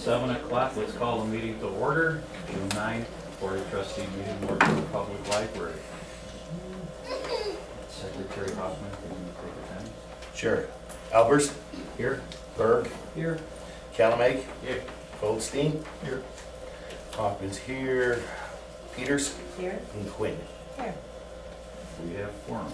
7 o'clock, let's call the meeting to order. June 9th, Board of Trustees meeting in the Public Library. Secretary Hoffman, can you take attendance? Sure. Albers, Here. Berg, Here. Calamake, Here. Goldstein, Here. Hawkins here, Peters, Here? and Quinn. Here. We have quorum.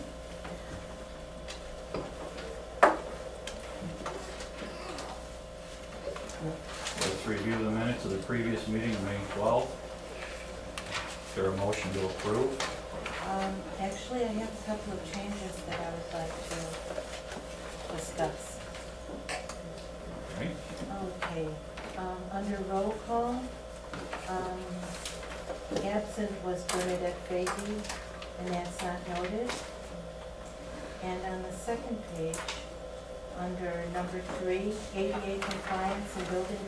Let's review the minutes of the previous meeting, May 12th. Is there a motion to approve? Actually, I have a couple of changes that I would like to discuss. Okay. Okay, under roll call, absent was Bernadette Fahey, and that's not noted. And on the second page, under number 3, ADA compliance and building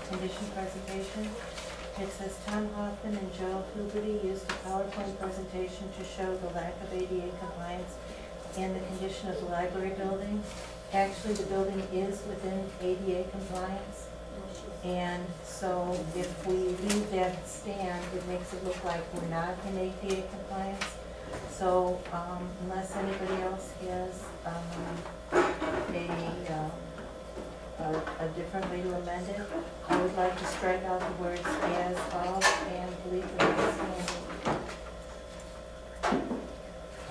condition presentation, it says Tom Hoffman and Joe Huberty used a PowerPoint presentation to show the lack of ADA compliance and the condition of the library building. Actually, the building is within ADA compliance, and so if we leave that stand, it makes it look like we're not in ADA compliance. So unless anybody else has a different way to amend it, I would like to strike out the words as of and leave the rest standing.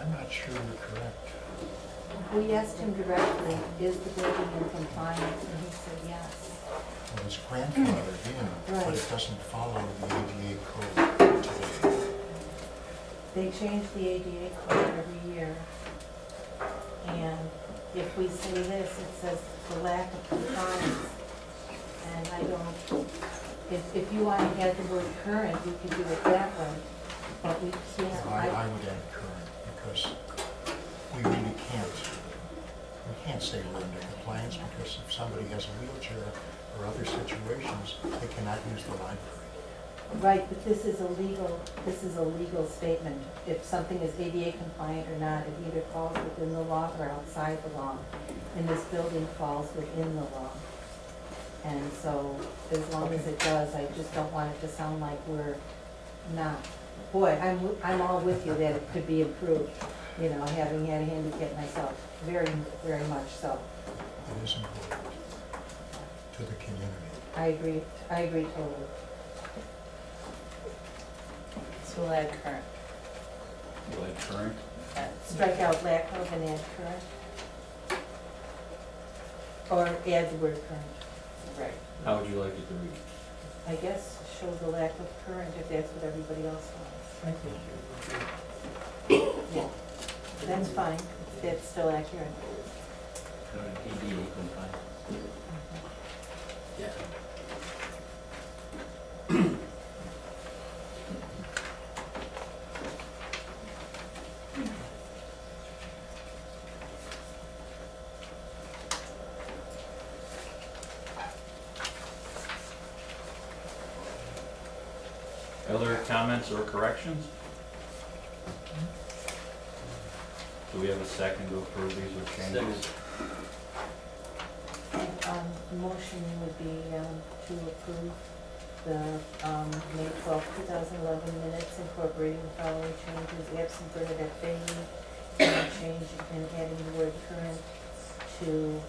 I'm not sure you're correct. We asked him directly, is the building in compliance, and he said yes. Well, it's grandfathered in, but Right. it doesn't follow the ADA code today. They change the ADA code every year. And if we say this, it says the lack of compliance. And I don't, if you want to add the word current, you can do it that way. But we can't. I would add current, because we really can't say we're in compliance, because if somebody has a wheelchair or other situations, they cannot use the library. Right, but this is a legal statement. If something is ADA compliant or not, it either falls within the law or outside the law. And this building falls within the law. And so, as long as it does, I just don't want it to sound like we're not. Boy, I'm all with you that it could be improved, you know, having had a handicap myself, very, very much so. It is important to the community. I agree totally. So we'll add current. You like current? Strike out lack of and add current. Or add the word current. Right. How would you like it to read? I guess show the lack of current if that's what everybody else wants. I think Yeah, that's fine, that's still accurate. ADA compliant. Yeah. Other comments or corrections? Do we have a second to approve these with changes? The motion would be to approve the May 12, 2011 minutes incorporating the following changes: absent Bernadette Fahey, and change in adding the word current to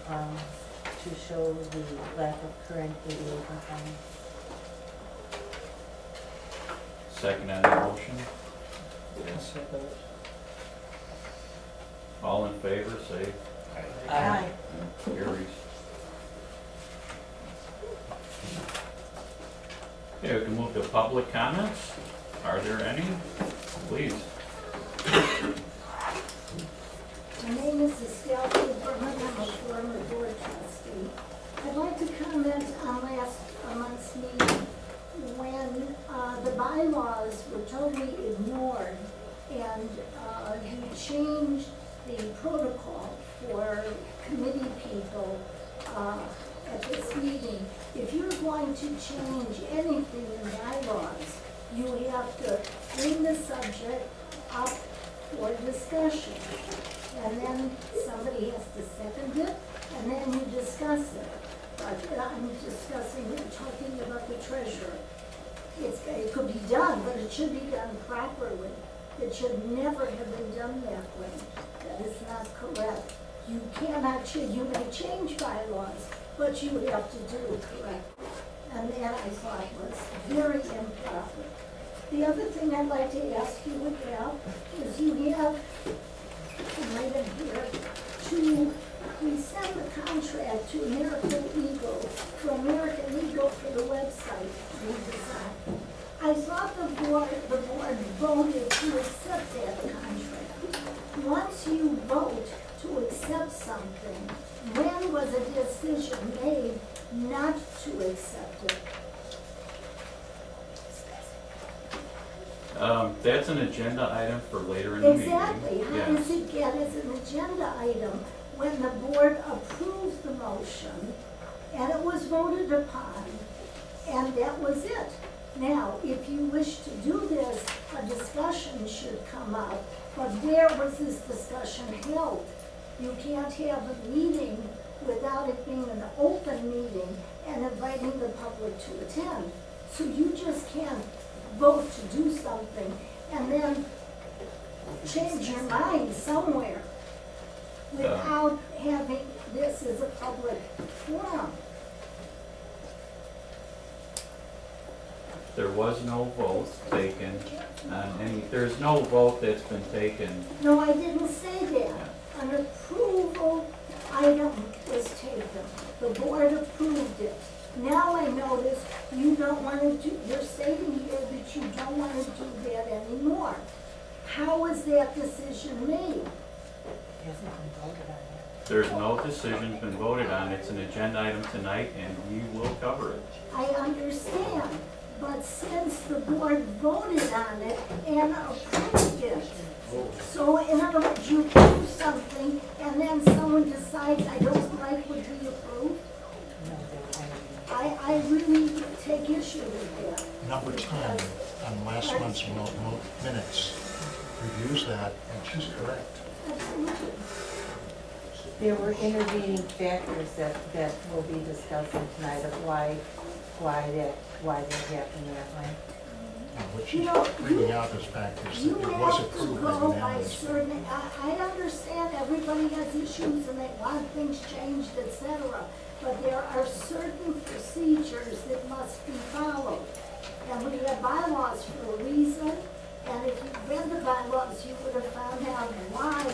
show the lack of current ADA compliance. Second on the motion? All in favor, say Aye. carries. Okay, we can move to public comments. Are there any? Please. My name is Estelle Cooperman. I'm a former board trustee. I'd like to comment on last month's meeting when the bylaws were totally ignored and you changed the protocol for committee people at this meeting. If you're going to change anything in bylaws, you have to bring the subject up for discussion. And then somebody has to second it, and then you discuss it. But I'm discussing, talking about the treasurer. It could be done, but it should be done properly. It should never have been done that way. That is not correct. You cannot change, you may change bylaws, but you have to do it correctly. And that I thought was very improper. The other thing I'd like to ask you about is you have, right in here, we send the contract to American Eagle, for American Eagle for the website redesign. I thought the board voted to accept that contract. Once you vote to accept something, when was a decision made not to accept it? That's an agenda item for later in the meeting. Exactly. How Yeah. does it get as an agenda item when the board approved the motion and it was voted upon and that was it? Now, if you wish to do this, a discussion should come up, but where was this discussion held? You can't have a meeting without it being an open meeting and inviting the public to attend. So you just can't vote to do something and then change your mind somewhere without having this as a public forum. There was no vote taken on any, there's no vote that's been taken. No, I didn't say that. An approval item was taken. The board approved it. Now I notice you don't want to do, you're stating here that you don't want to do that anymore. How was that decision made? Hasn't been voted on yet. There's no decision's been voted on. It's an agenda item tonight and we will cover it. I understand, but since the board voted on it and approved it, so in other words, you approve something and then someone decides I don't like what we approved, No, they won't. I really take issue with that. Number 10 on last month's minutes reviews that, and she's correct. Absolutely. There were intervening factors that we'll be discussing tonight of why that happened that way. What You she's know, bringing out as fact is You that it was have to approved go by unanimously. certain, I understand everybody has issues and they want things changed, etc. But there are certain procedures that must be followed. And we have bylaws for a reason, and if you read the bylaws, you would have found out why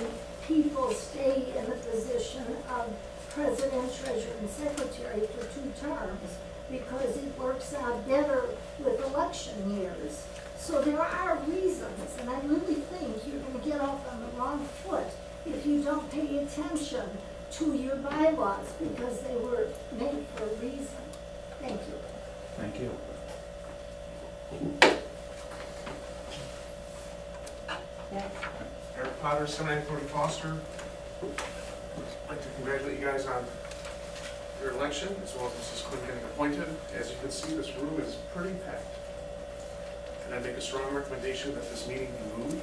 people stay in the position of president, treasurer, and secretary for 2 terms, because it works out better with election years. So there are reasons, and I really think you're going to get off on the wrong foot if you don't pay attention to your bylaws, because they were made for a reason. Thank you. Thank you. Yes. Eric Potter, 7940 Foster. I'd like to congratulate you guys on your election, as well as Mrs. Quinn getting appointed. As you can see, this room is pretty packed. And I make a strong recommendation that this meeting be moved.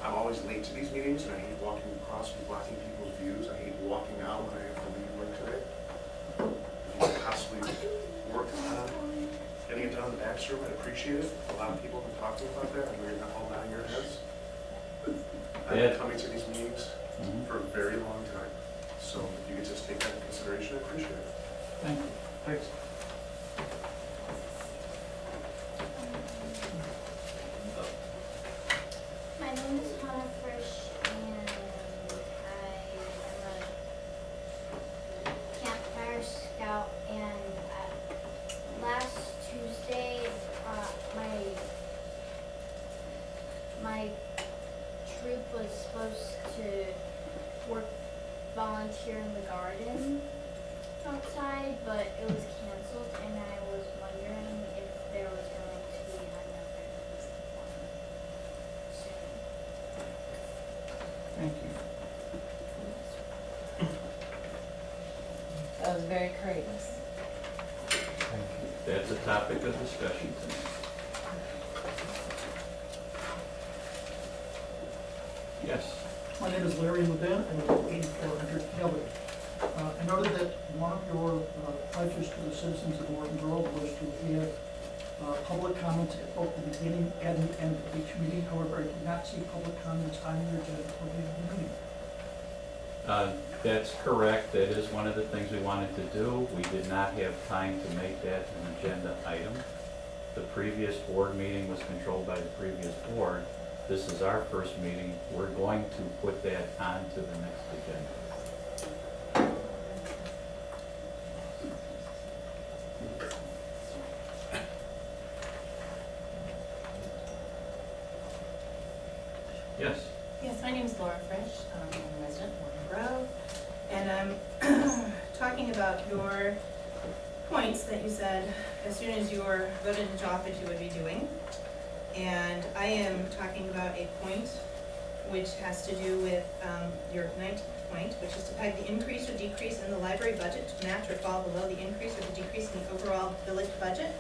I'm always late to these meetings, and I hate walking across and blocking people's views. I hate walking out when I have to leave work today. If you could possibly work on getting it done in the back room, I'd appreciate it. A lot of people have been talking about that, and we're not all nodding your heads. I've been coming to these meetings for a very long time, so if you could just take that into consideration, I appreciate it. Thank you. Thanks. My name is Hannah Frisch, and I am a Camp Fire Scout, and last Tuesday, my troop was supposed to volunteer in the garden outside, but it was canceled, and I was wondering if there was going to be another one soon. Thank you. That was very courageous. That's a topic of discussion tonight. Yes. My name is Larry Levin, and I live at 8400 Kelly. I noted that one of your pledges to the citizens of Morton Grove was to have public comments at both the beginning and the end of each meeting. However, I did not see public comments on your agenda for the end of the meeting. That's correct. That is one of the things we wanted to do. We did not have time to make that an agenda item. The previous board meeting was controlled by the previous board. This is our first meeting. We're going to put that on to the next agenda. Yes. Yes, my name is Laura Fresh. I'm a resident of Morton Grove. And I'm talking about your points that you said as soon as you were voted into office you would be doing. And I am talking about a point which has to do with your 19th point, which is to peg the increase or decrease in the library budget to match or fall below the increase or the decrease in the overall village budget.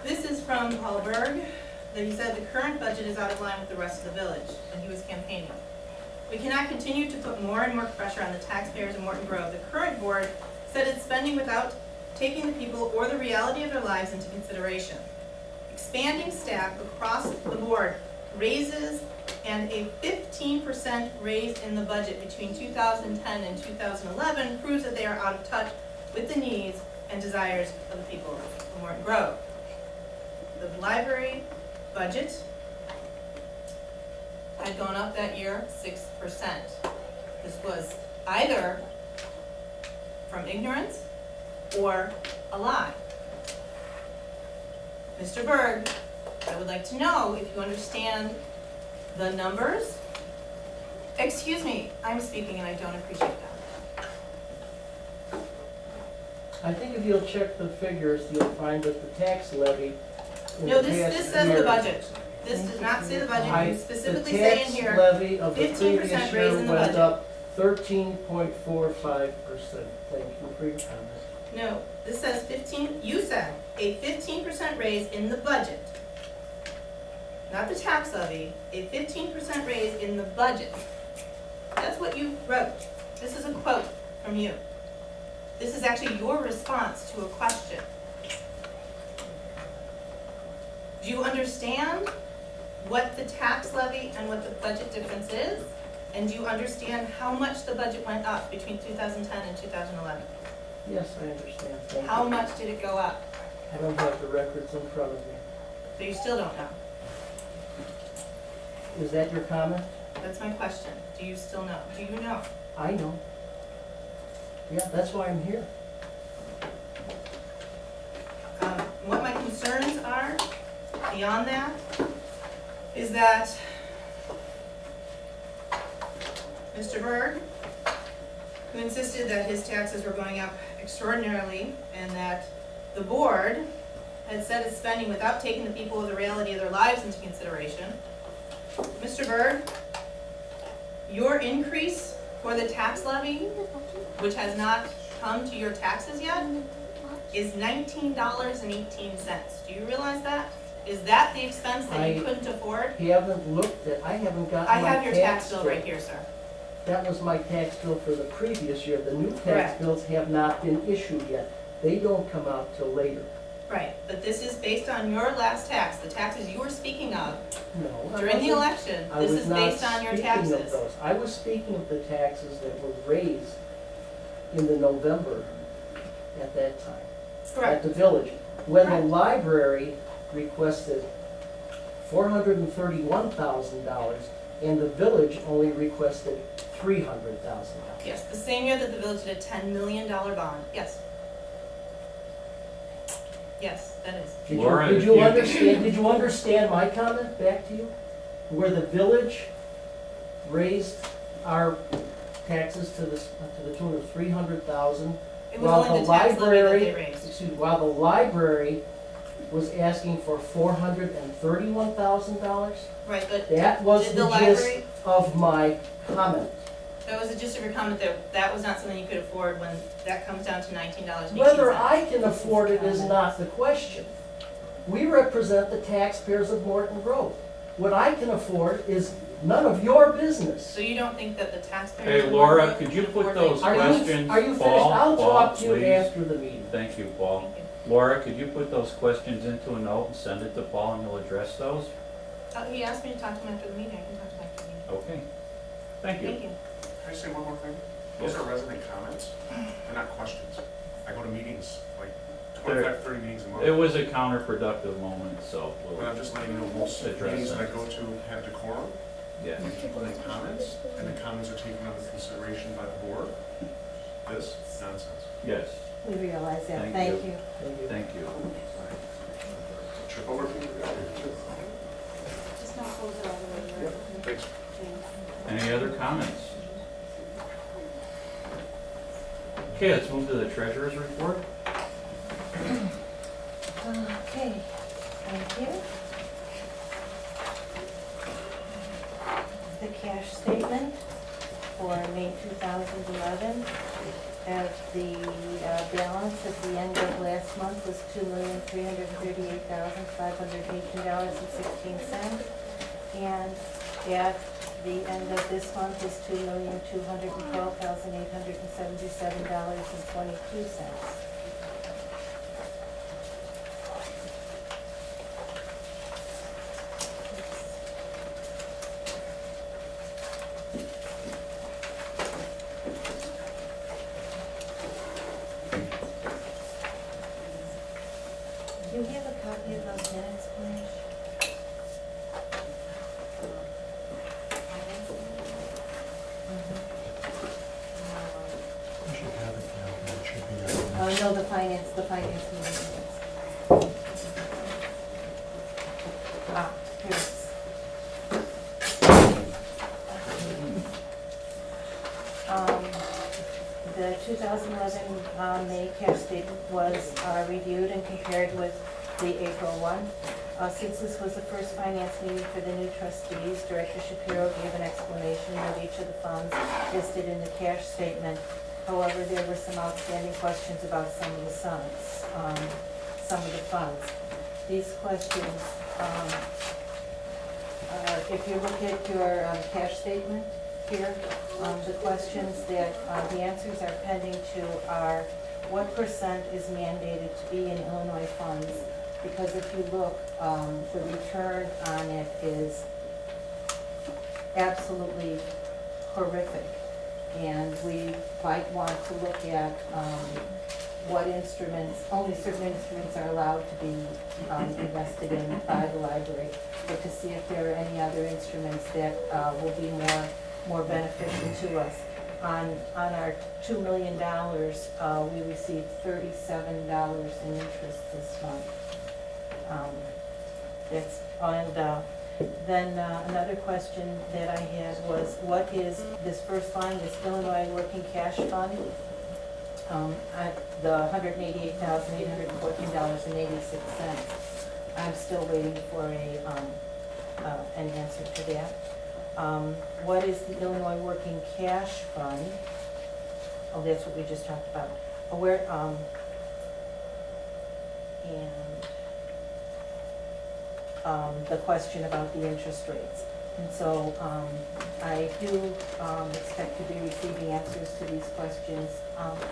This is from Paul Berg, that he said the current budget is out of line with the rest of the village when he was campaigning. We cannot continue to put more and more pressure on the taxpayers of Morton Grove. The current board said it's spending without taking the people or the reality of their lives into consideration. Expanding staff across the board raises and a 15% raise in the budget between 2010 and 2011 proves that they are out of touch with the needs and desires of the people of Morton Grove. The library budget had gone up that year 6%. This was either from ignorance or a lie. Mr. Berg, I would like to know if you understand the numbers. Excuse me, I'm speaking and I don't appreciate that. I think if you'll check the figures, you'll find that the tax levy in No, the this past says year- the budget. This does not say the budget. You specifically say in The here, tax levy of the 15% previous raise year in the went budget. up 13.45%. Thank you for your comment. no, this says 15, you said a 15% raise in the budget. Not the tax levy, a 15% raise in the budget. That's what you wrote. This is a quote from you. This is actually your response to a question. Do you understand what the tax levy and what the budget difference is? And do you understand how much the budget went up between 2010 and 2011? Yes, I understand. Thank How you. much did it go up? I don't have the records in front of me. So you still don't know. Is that your comment? That's my question. Do you still know? Do you know? I know. Yeah, that's why I'm here. What my concerns are beyond that is that Mr. Berg, who insisted that his taxes were going up extraordinarily and that the board had said it's spending without taking the people or the reality of their lives into consideration. Mr. Berg, your increase for the tax levy, which has not come to your taxes yet, is $19.18. Do you realize that? Is that the expense that you couldn't afford? I haven't looked at, I haven't gotten I my have your tax bill right here, sir. That was my tax bill for the previous year. The new tax Correct. bills have not been issued yet. They don't come out till later. Right, but this is based on your last tax, the taxes you were speaking of No. I during the wasn't- election. I This was is not based on your speaking of taxes. those. I was speaking of the taxes that were raised in the November at that time. At Correct. the village. When the Correct. library requested $431,000 and the village only requested $300,000. Yes, the same year that the village did a $10 million bond. Yes. Yes, that is. Laura, Did if you you- understand, did you understand my comment back to you? Where the village raised our taxes to the tune of $300,000? It was While only the the tax levy that library, they raised. excuse me, while the library was asking for $431,000, Right, but that was did the the gist library, of my comment. that was the gist of your comment that that was not something you could afford when that comes down to $19.18. Whether I can afford it is not the question. We represent the taxpayers of Morton Grove. What I can afford is None of your business. So you don't think that the taxpayers? Hey, of Laura, Norfolk could you can put afford those vacation? questions? Are you finished? Paul, I'll Paul, talk to you please. after the meeting. Thank you, Paul. Thank you. Laura, could you put those questions into a note and send it to Paul and he'll address those? He asked me to talk to him after the meeting, I can talk to him after the meeting. Okay. Thank you. Thank you. Can I say one more thing? Those are resident comments, they're not questions. I go to meetings, like 25, 30 meetings a month. It was a counterproductive moment, so But we'll I'm just letting you know, most Address meetings that I that. go to have decorum, yeah. and people make comments, and the comments are taken under consideration by the board. This, nonsense. Yes, We realize that, Thank thank you. you. Thank you. thank you. Trip over people. Just don't close it all the way. Thanks. Any other comments? Okay, let's move to the treasurer's report. Okay, thank you. The cash statement for May 2011, the balance at the end of last month was $2,338,518.16. And at the end of this month is $2,212,877.22. Do you have a copy of those minutes, Blanche? You should have it now, but it should be. No, the finance meeting minutes. Here it is. The 2011 May cash statement was reviewed and compared with the April one. Since this was the first finance meeting for the new trustees, Director Shapiro gave an explanation of each of the funds listed in the cash statement. However, there were some outstanding questions about some of the funds. These questions, if you look at your cash statement here, the questions that, the answers are pending to are, what percent is mandated to be in Illinois funds? Because if you look, the return on it is absolutely horrific. And we might want to look at what instruments, only certain instruments are allowed to be invested in by the library, but to see if there are any other instruments that will be more beneficial to us. On our $2 million, we received $37 in interest this month. Then another question that I had was, what is this first line, this Illinois Working Cash Fund? The $188,814.86. I'm still waiting for an answer to that. What is the Illinois Working Cash Fund? Oh, that's what we just talked about. The question about the interest rates. And so I do expect to be receiving answers to these questions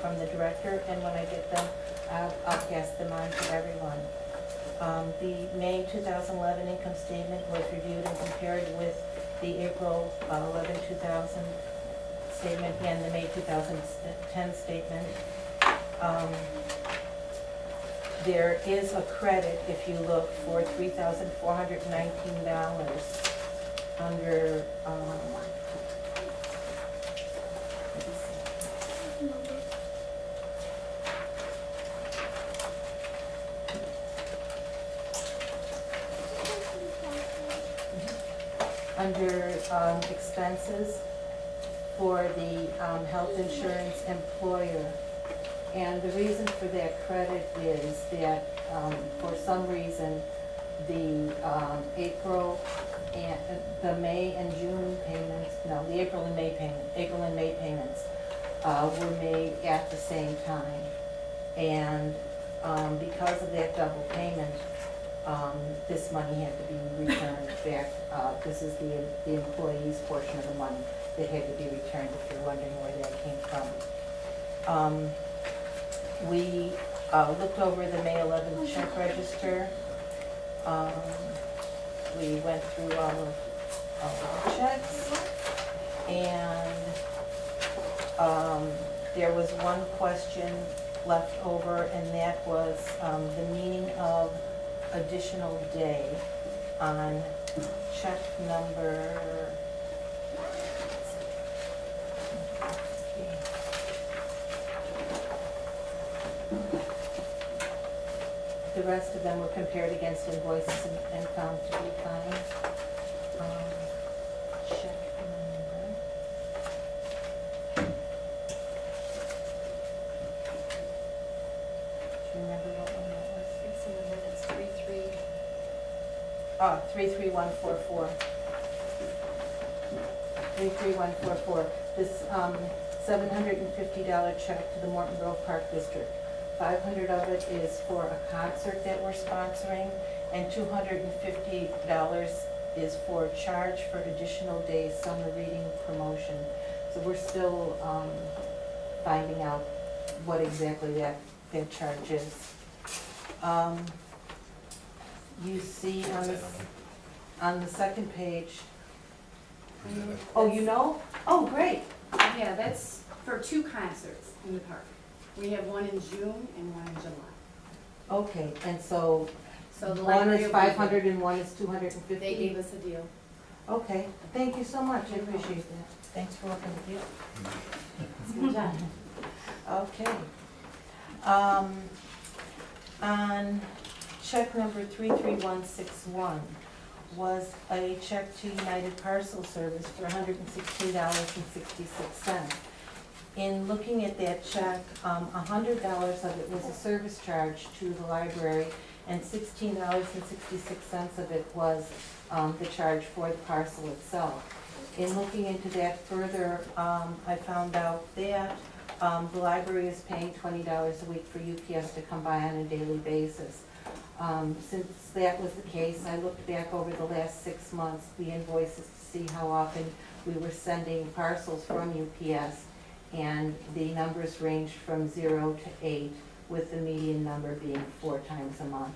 from the director, and when I get them, I'll pass them on to everyone. The May 2011 income statement was reviewed and compared with the April 11, 2000 statement and the May 2010 statement. There is a credit, if you look, for $3,419 under, under expenses for the health insurance employer. And the reason for that credit is that for some reason, the April and the May and June payments, no, the April and May payments were made at the same time. And because of that double payment, this money had to be returned back this is the employee's portion of the money that had to be returned, if you're wondering where that came from. We looked over the May 11th check register. We went through all of the checks, and there was one question left over, and that was the meaning of additional day on check number, the rest of them were compared against invoices and found to be fine. Check number. Do you remember what one that was? It's in the minutes, 3-3. 33144. 33144. This $750 check to the Morton Grove Park District. 500 of it is for a concert that we're sponsoring, and $250 is for charge for additional days summer reading promotion. So we're still finding out what exactly that charge is. You see on the second page. Oh, you know? Oh, great. Yeah, that's for 2 concerts in the park. We have one in June and one in July. Okay, and so So the one library is will be- 500 and one is 250? They gave us a deal. Okay, thank you so much, I appreciate that. Thanks for working with you. Good job. Okay. On check number 33161 was a check to United Parcel Service for $116.66. In looking at that check, $100 of it was a service charge to the library, and $16.66 of it was the charge for the parcel itself. In looking into that further, I found out that the library is paying $20 a week for UPS to come by on a daily basis. Since that was the case, I looked back over the last 6 months, the invoices, to see how often we were sending parcels from UPS, and the numbers ranged from 0 to 8, with the median number being 4 times a month.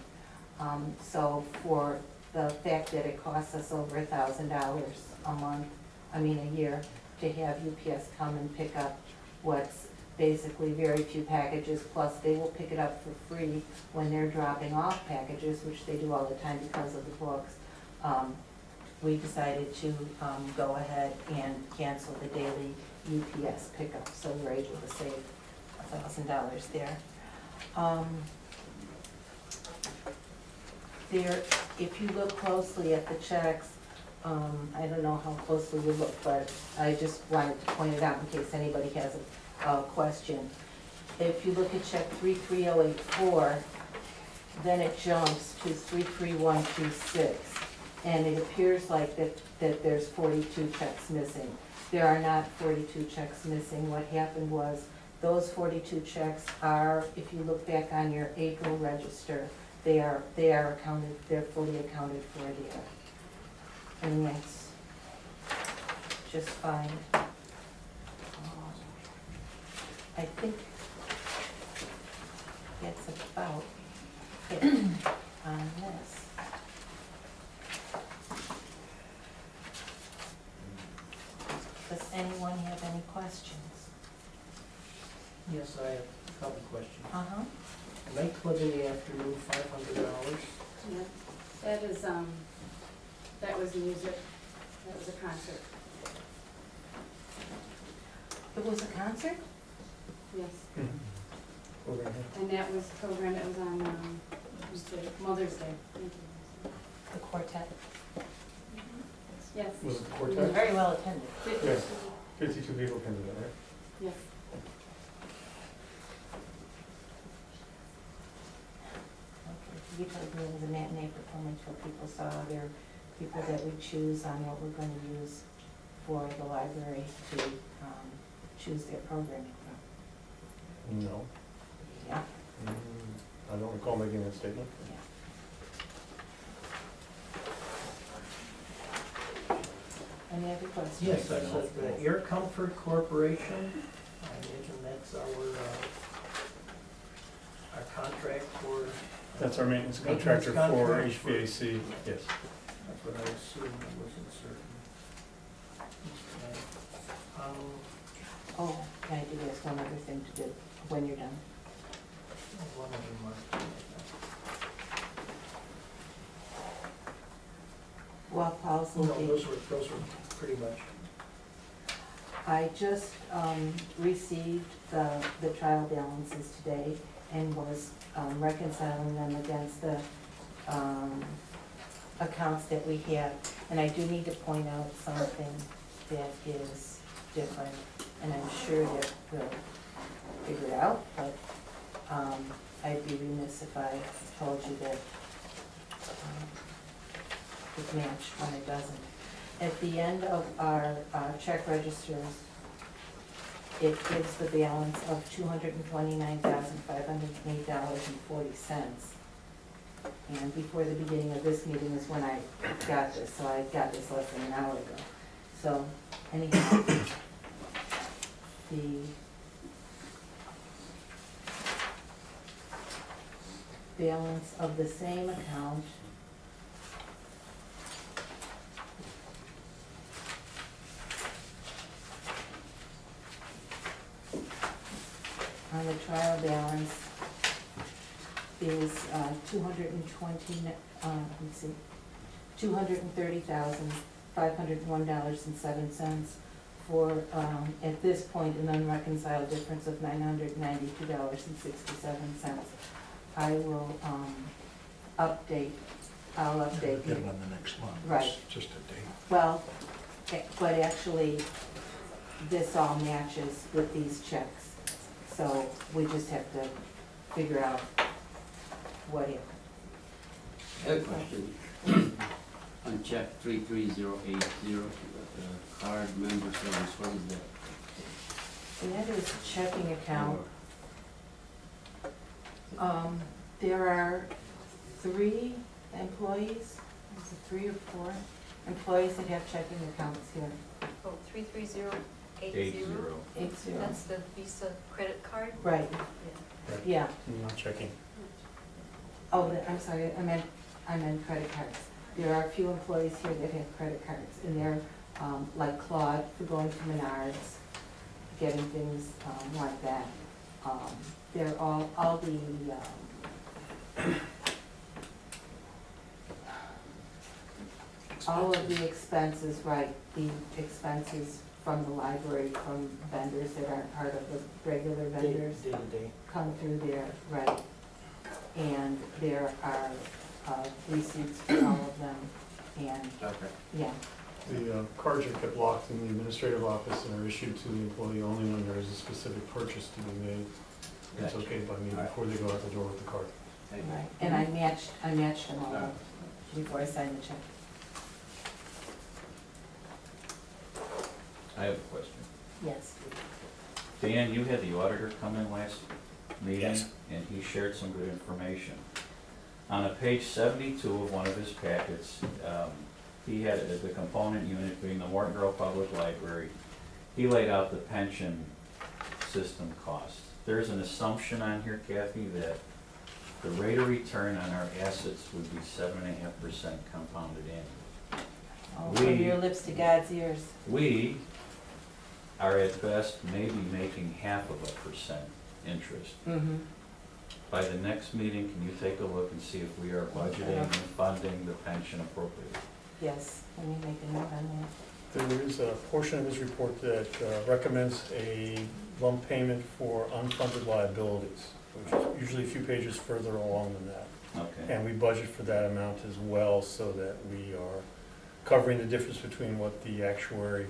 So for the fact that it costs us over $1,000 a year, to have UPS come and pick up what's basically very few packages, plus they will pick it up for free when they're dropping off packages, which they do all the time because of the books. We decided to go ahead and cancel the daily UPS pickup, so we're able to save $1,000 there. If you look closely at the checks, I don't know how closely you look, but I just wanted to point it out in case anybody has a question. If you look at check 33084, then it jumps to 33126, and it appears like that there's 42 checks missing. There are not 42 checks missing. What happened was, those 42 checks are, if you look back on your April register, they are accounted, they're fully accounted for there. And that's just fine. I think that's about it on this. Does anyone have any questions? Yes, I have a couple questions. Uh-huh. Nightclub in the afternoon, $500. Yeah, that is, that was music, that was a concert, It was a concert? yes. And that was a program that was on, Mother's Day. Thank you. The quartet? Yes, Was it the It was quartet? very well attended. Yes. 52 people came to that, right? yes. Okay, you told me it was a matinee performance where people saw other people that we choose on what we're gonna use for the library to choose their programming from. No. Yeah, I don't recall making that statement. yeah. Any other questions? Yes, that's the Air Comfort Corporation. I imagine that's our contract for, That's our maintenance Maintenance contractor for contract for- HVAC, yes. that's what I assumed, I wasn't certain. Okay. Oh, can I do this one other thing to do when you're done? One of them are. While Paul's No, looking. those were pretty much. I just received the trial balances today and was reconciling them against the accounts that we have. And I do need to point out something that is different, and I'm sure that we'll figure it out, but I'd be remiss if I told you that it matched when it doesn't. At the end of our check registers, it gives the balance of $229,508.40. And before the beginning of this meeting is when I got this, so I got this less than an hour ago. So anyhow, the balance of the same account on the trial balance is $230,501.07 for, at this point, an unreconciled difference of $992.67. I will I'll update Get you. it on the next one. Right. It's just a date. Well, but actually, this all matches with these checks. So we just have to figure out what it. I have a question. On check 33080, card member service, what is that? That is a checking account. There are 3 employees, is it 3 or 4 employees that have checking accounts here? Oh, 33080? 80. 80. That's the Visa credit card? Right, yeah. Not checking. Oh, I'm sorry, I meant credit cards. There are a few employees here that have credit cards, and they're like Claude for going to Menards, getting things like that. They're all the all of the expenses, right, the expenses from the library, from vendors that aren't part of the regular vendors. Day to day. Come through there, right. And there are receipts for all of them, and, Okay. yeah. The cards are kept locked in the administrative office and are issued to the employee only when there is a specific purchase to be made. It's Gotcha. okay by me All right. before they go out the door with the card. Thank you. Right, and I matched them all Alright. before I signed the check. I have a question. Yes. Dan, you had the auditor come in last meeting, Yes. and he shared some good information. On a page 72 of one of his packets, he had the component unit being the Morton Grove Public Library. He laid out the pension system costs. There's an assumption on here, Kathy, that the rate of return on our assets would be 7.5% compounded annually. Oh, from We- your lips to God's ears. We are at best maybe making 0.5% interest. Mm-hmm. By the next meeting, can you take a look and see if we are budgeting and funding the pension appropriately? Yes, let me make a note on that. There is a portion of his report that recommends a lump payment for unfunded liabilities, which is usually a few pages further along than that. Okay. And we budget for that amount as well, so that we are covering the difference between what the actuary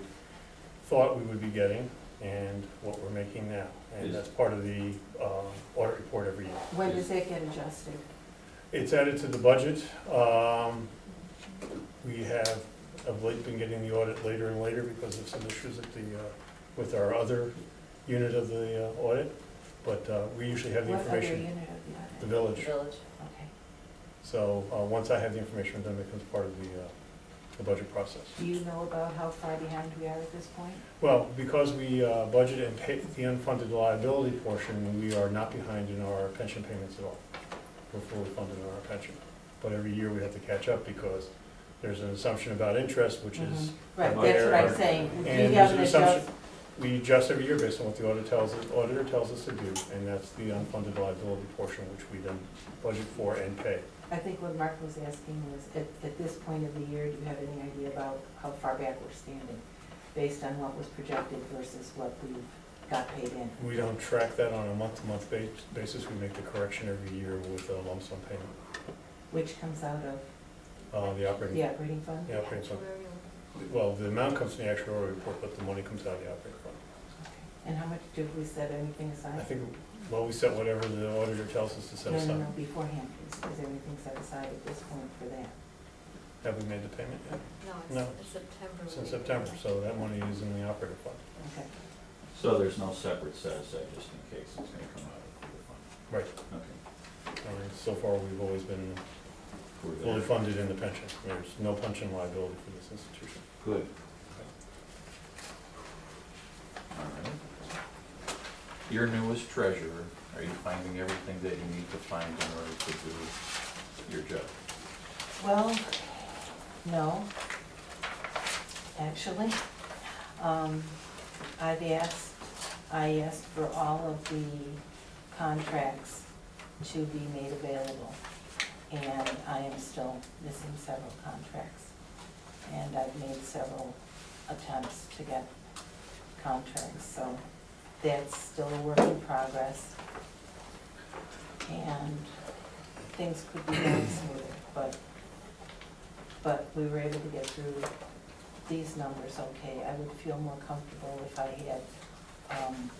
thought we would be getting and what we're making now. And that's part of the audit report every year. When does that get adjusted? It's added to the budget. We have of late been getting the audit later and later because of some issues at the, with our other unit of the audit. But we usually have the information. What other unit of the audit? The village. Village. Okay. So once I have the information, then it becomes part of the the budget process. Do you know about how far behind we are at this point? Well, because we budget and pay the unfunded liability portion, we are not behind in our pension payments at all. We're fully funded in our pension. But every year we have to catch up because there's an assumption about interest, which is Right, higher. that's what I'm saying. We And have there's an an assumption, adjust, we adjust every year based on what the auditor tells us to do, and that's the unfunded liability portion, which we then budget for and pay. I think what Mark was asking was, at this point of the year, do you have any idea about how far back we're standing? Based on what was projected versus what we've got paid in? We don't track that on a month-to-month basis. We make the correction every year with a lump sum payment. Which comes out of The operating. the operating fund? The operating fund. Well, the amount comes from the actuarial report, but the money comes out of the operating fund. And how much did we set anything aside? I think, well, we set whatever the auditor tells us to set No, aside. no, no, beforehand, is there anything set aside at this point for that? Have we made the payment yet? No, No. it's September. It's in September, so that money is in the operating fund. Okay. So there's no separate set aside just in case it's gonna come out of the fund? Right. Okay. And so far, we've always been We're fully there. funded in the pension. There's no pension liability for this institution. Good. All right. Your newest treasurer, are you finding everything that you need to find in order to do your job? Well, no, actually. I asked for all of the contracts to be made available, and I am still missing several contracts. And I've made several attempts to get contracts, so that's still a work in progress. And things could be done smoother, but we were able to get through these numbers okay. I would feel more comfortable if I had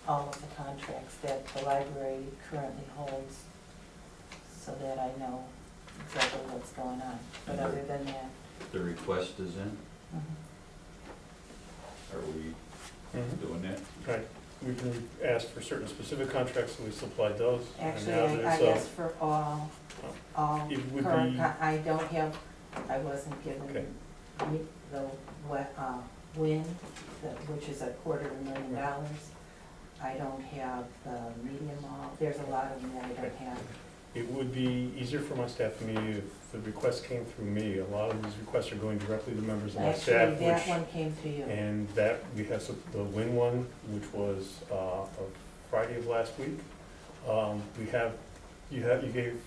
all of the contracts that the library currently holds, so that I know exactly what's going on. But other than that, The request is in, are we doing that? Right. We can ask for certain specific contracts, and we supplied those. And actually, now I there's, asked for all It would current, be- I don't have, I wasn't given Okay. the WIN, which is $250,000. I don't have the medium all, there's a lot of them that I don't have. It would be easier for my staff and me if the request came through me. A lot of these requests are going directly to members of my staff, Actually, that one came through you. and that, we have the WIN one, which was of Friday of last week. You gave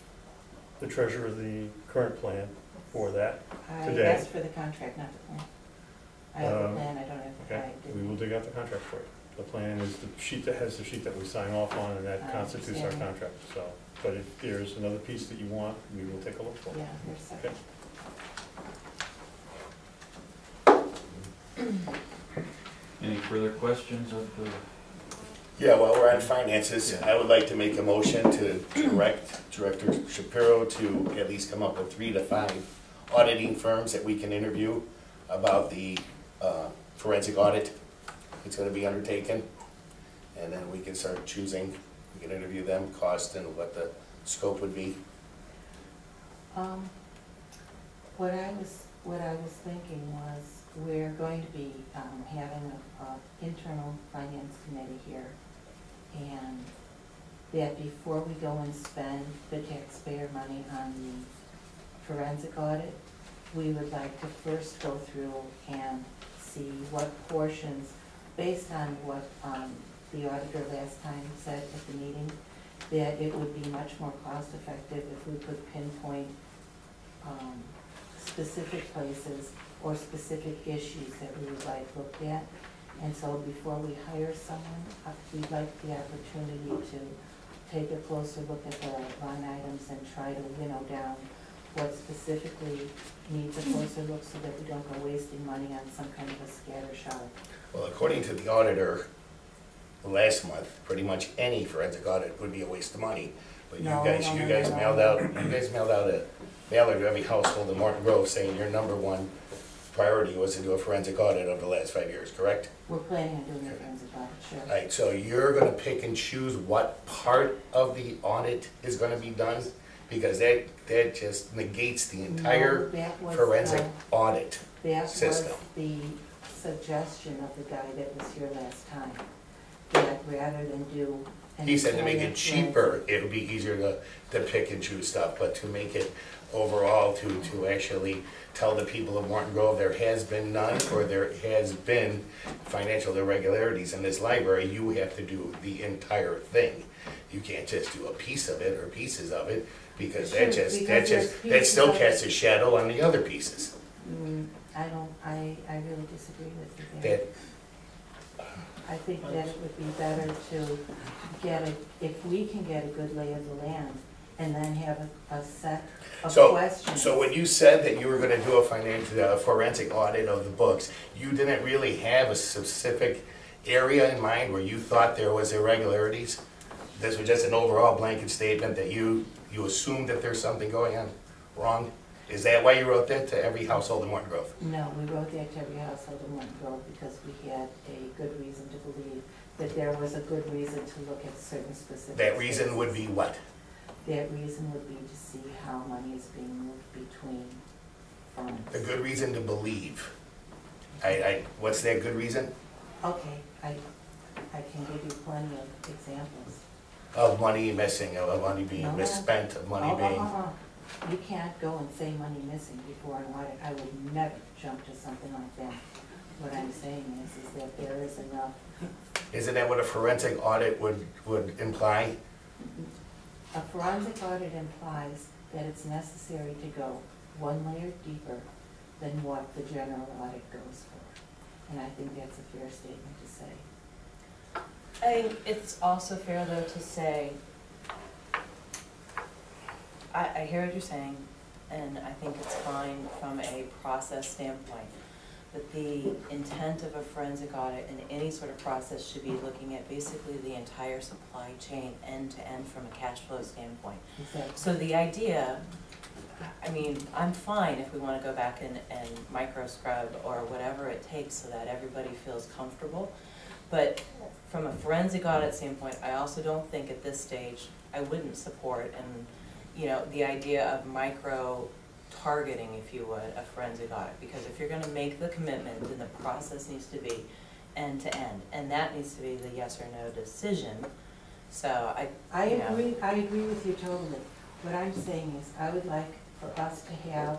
the treasurer the current plan for that. I today. asked for the contract, not the plan. I have the plan, I don't have the, Okay, I we will didn't. dig out the contract for you. The plan is the sheet that has the sheet that we sign off on, and that I constitutes our understand. contract, so. But if there's another piece that you want, we will take a look for it. Yeah, there's several. Any further questions of the, Yeah, while we're on finances, Yeah. I would like to make a motion to direct Director Shapiro to at least come up with 3 to 5 auditing firms that we can interview about the forensic audit that's gonna be undertaken. And then we can start choosing, we can interview them, cost and what the scope would be. What I was thinking was, we're going to be having an internal finance committee here, and that before we go and spend the taxpayer money on the forensic audit, we would like to first go through and see what portions, based on what the auditor last time said at the meeting, that it would be much more cost effective if we could pinpoint specific places or specific issues that we would like looked at. And so before we hire someone, we'd like the opportunity to take a closer look at the line items and try to winnow down what specifically needs a closer look, so that we don't go wasting money on some kind of a scatter shot. Well, according to the auditor last month, pretty much any forensic audit would be a waste of money. But you No, guys no, no, mailed no, out, a mailer to every household in Morton Grove saying your number one priority was to do a forensic audit of the last 5 years, correct? We're planning on doing a forensic audit, sure. All right, so you're gonna pick and choose what part of the audit is gonna be done? Because that just negates the entire No, that was, forensic audit. That was system. the suggestion of the guy that was here last time, that rather than do an He said to make entire it cheaper, it would be easier to pick and choose stuff, but to make it overall, to actually tell the people of Morton Grove there has been none, or there has been financial irregularities in this library, you have to do the entire thing. You can't just do a piece of it or pieces of it, because Sure, that still casts a shadow on the other pieces. I really disagree with you there. That, I think that it would be better to get if we can get a good lay of the land, and then have a set of questions. So when you said that you were gonna do a forensic audit of the books, you didn't really have a specific area in mind where you thought there was irregularities? This was just an overall blanket statement that you assumed that there's something going on wrong? Is that why you wrote that to every household in Morton Grove? No, we wrote that to every household in Morton Grove because we had a good reason to believe that there was a good reason to look at certain specific. That reason would be what? That reason would be to see how money is being moved between funds. A good reason to believe. What's that good reason? Okay, I can give you plenty of examples. Of money missing, of money being No, no. misspent, of money being... You can't go and say money missing before an audit. I would never jump to something like that. What I'm saying is that there is enough. Isn't that what a forensic audit would imply? A forensic audit implies that it's necessary to go one layer deeper than what the general audit goes for. And I think that's a fair statement to say. I think it's also fair though to say, I hear what you're saying, and I think it's fine from a process standpoint. But the intent of a forensic audit in any sort of process should be looking at basically the entire supply chain end to end from a cash flow standpoint. Exactly. So the idea, I mean, I'm fine if we want to go back and micro scrub or whatever it takes so that everybody feels comfortable. But from a forensic audit standpoint, I also don't think at this stage, I wouldn't support the idea of micro targeting, if you would, a forensic audit. Because if you're gonna make the commitment, then the process needs to be end to end. And that needs to be the yes or no decision. So I agree with you totally. What I'm saying is I would like for us to have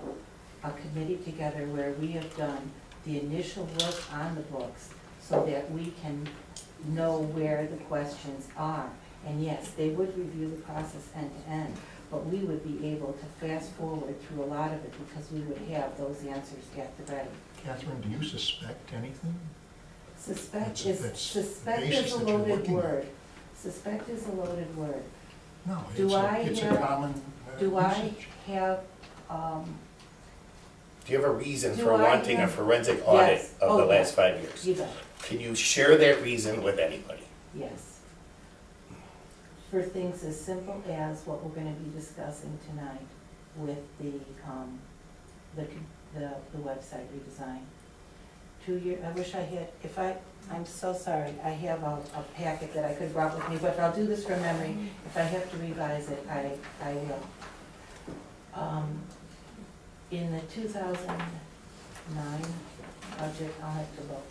a committee together where we have done the initial work on the books so that we can know where the questions are. And yes, they would review the process end to end, but we would be able to fast forward through a lot of it because we would have those answers at the ready. Catherine, do you suspect anything? Suspect That's is basis a that you're loaded looking at. word. Suspect is a loaded word. No, Do it's a common Do I usage. have, Do you have a reason Do for I wanting a have- forensic audit Yes. of Oh, the yes. last 5 years? you bet, Can you share that reason with anybody? yes. For things as simple as what we're gonna be discussing tonight with the website redesign. I wish I had, I'm so sorry, I have a packet that I could have brought with me, but I'll do this from memory. If I have to revise it, I will. In the 2009 budget, I'll have to look,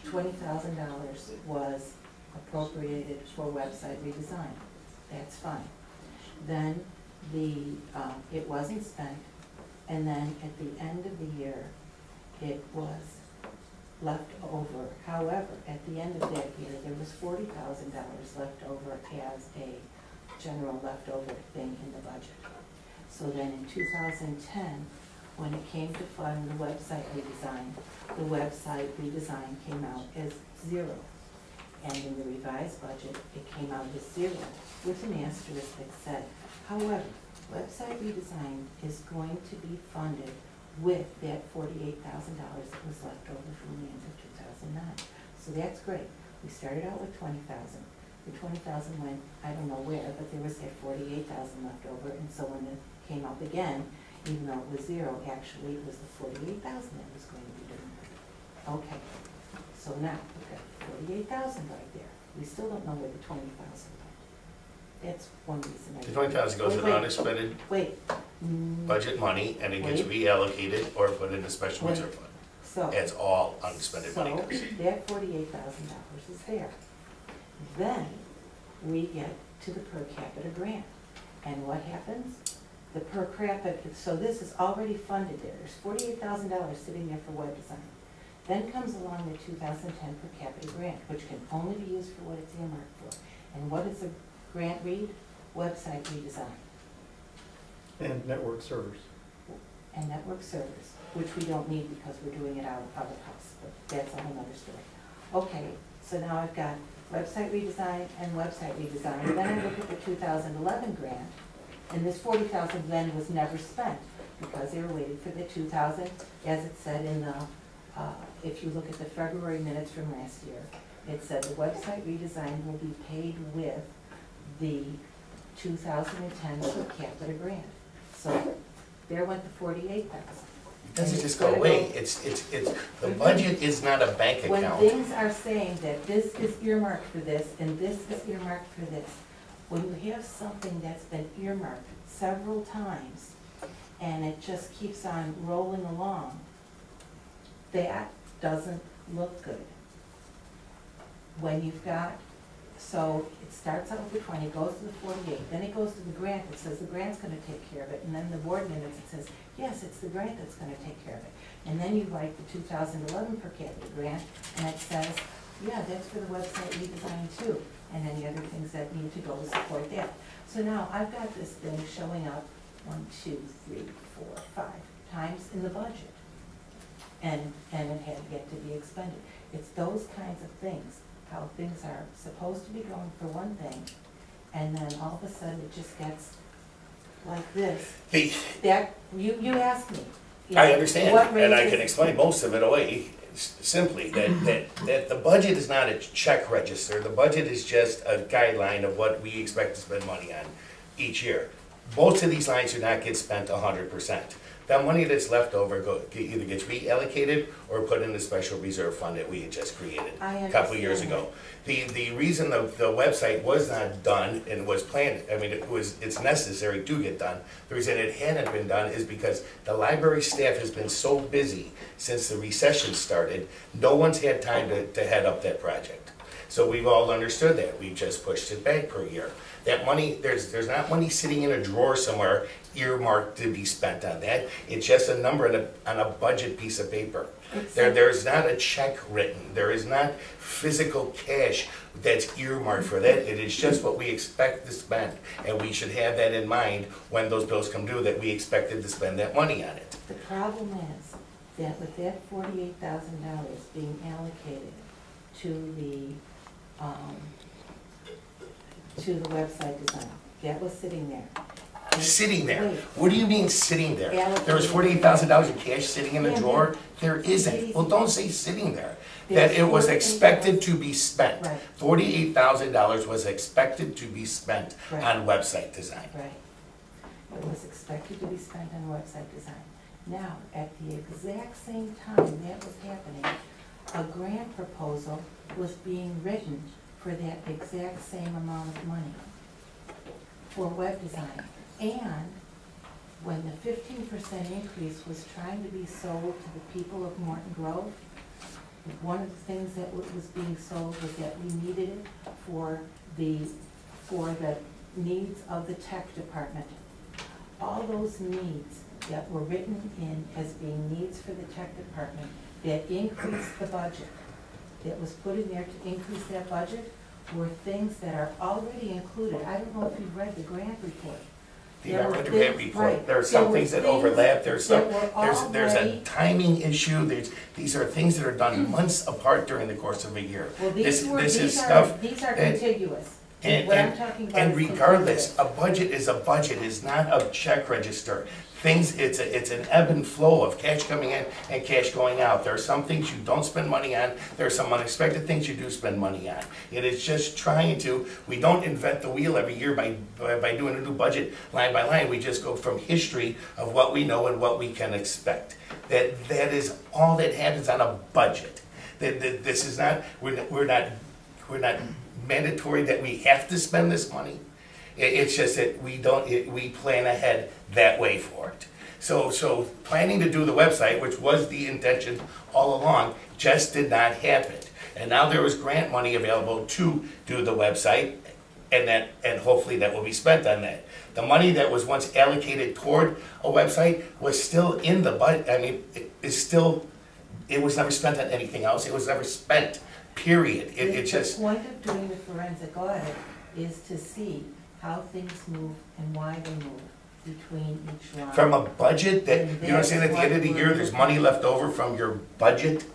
$20,000 was appropriated for website redesign. That's fine. Then it wasn't spent, and then at the end of the year, it was left over. However, at the end of that year, there was $40,000 left over as a general leftover thing in the budget. So then in 2010, when it came to fund the website redesign came out as zero. And in the revised budget, it came out as zero with an asterisk that said, however, website redesign is going to be funded with that $48,000 that was left over from the end of 2009. So that's great. We started out with $20,000. The $20,000 went, I don't know where, but there was that $48,000 left over, and so when it came up again, even though it was zero, actually it was the $48,000 that was going to be doing it. Okay, so now we've got $48,000 right there. We still don't know where the $20,000 went. That's one reason. The $20,000 goes in unexpended? Wait, budget money and it gets reallocated or put in a special Wait. reserve fund. So. That's all unexpended money So, goes. that $48,000 is there. Then, we get to the per capita grant. And what happens? The per capita, so this is already funded there. There's $48,000 sitting there for web design. Then comes along the 2010 per capita grant, which can only be used for what it's earmarked for. And what does the grant read? Website redesign And network servers. and network servers, which we don't need because we're doing it out of house, but that's a whole nother story. Okay, so now I've got website redesign and website redesign. Then I look at the 2011 grant, and this 40,000 then was never spent because they were waiting for the 2,000, as it said in the, if you look at the February minutes from last year, it said the website redesign will be paid with the 2010 per capita grant. So there went the 48,000. It doesn't just go away. It's, the budget is not a bank When account. things are saying that this is earmarked for this and this is earmarked for this, when you have something that's been earmarked several times and it just keeps on rolling along, that doesn't look good. When you've got, so it starts out with the 20, goes to the 48, then it goes to the grant, it says the grant's gonna take care of it, and then the board minutes, it says, yes, it's the grant that's gonna take care of it. And then you write the 2011 per capita grant, and it says, yeah, that's for the website redesign too, and any other things that need to go to support that. So now, I've got this thing showing up 1, 2, 3, 4, 5 times in the budget, and it had yet to be expended. It's those kinds of things, how things are supposed to be going for one thing, and then all of a sudden it just gets like this. That, you asked me. you know, I understand, what and I raises- can explain most of it away simply, that the budget is not a check register. The budget is just a guideline of what we expect to spend money on each year. Most of these lines do not get spent 100%. That money that's left over either gets reallocated or put in the special reserve fund that we had just created I a couple of years understand ago. The reason the website was not done and was planned, I mean, it's necessary to get done. The reason it hadn't been done is because the library staff has been so busy since the recession started, no one's had time to head up that project. So we've all understood that. We've just pushed it back per year. That money, there's not money sitting in a drawer somewhere earmarked to be spent on that. It's just a number on a budget piece of paper. There's not a check written. There is not physical cash that's earmarked for that. It is just what we expect to spend. And we should have that in mind when those bills come due, that we expected to spend that money on it. The problem is that with that $48,000 being allocated to the website design, that was sitting there. And- Sitting there. Wait. What do you mean sitting there? There was $48,000 in cash sitting in a Yeah, drawer? There isn't. Well, don't say sitting there. That it was expected to be spent. Right. $48,000 was expected to be spent Right. on website design. Right. It was expected to be spent on website design. Now, at the exact same time that was happening, a grant proposal was being written for that exact same amount of money for web design. And when the 15% increase was trying to be sold to the people of Morton Grove, one of the things that was being sold was that we needed it for the needs of the tech department. All those needs that were written in as being needs for the tech department that increased the budget, that was put in there to increase that budget, were things that are already included. I don't know if you've read the grant report. The There were grant report, things- right. there are some There things were that overlap, that were there's a already- timing issue, these are things that are done months apart during the course of a year. Well, This these is are stuff contiguous. And, What I'm talking about and is regardless, contiguous. a budget is a budget, it's not a check register. It's an ebb and flow of cash coming in and cash going out. There are some things you don't spend money on, there are some unexpected things you do spend money on. It is just we don't invent the wheel every year by doing a new budget line by line. We just go from history of what we know and what we can expect. That is all that happens on a budget. This is not, we're not mandatory that we have to spend this money. It's just that we don't, we plan ahead that way for it. So planning to do the website, which was the intention all along, just did not happen. And now there is grant money available to do the website, and hopefully that will be spent on that. The money that was once allocated toward a website was still in the budget. I mean, it was never spent on anything else. It was never spent, period. It just. The point of doing the forensic audit is to see how things move and why they move between each line. From a budget that, you know what I'm saying, at the end of the year, there's money left over from your budget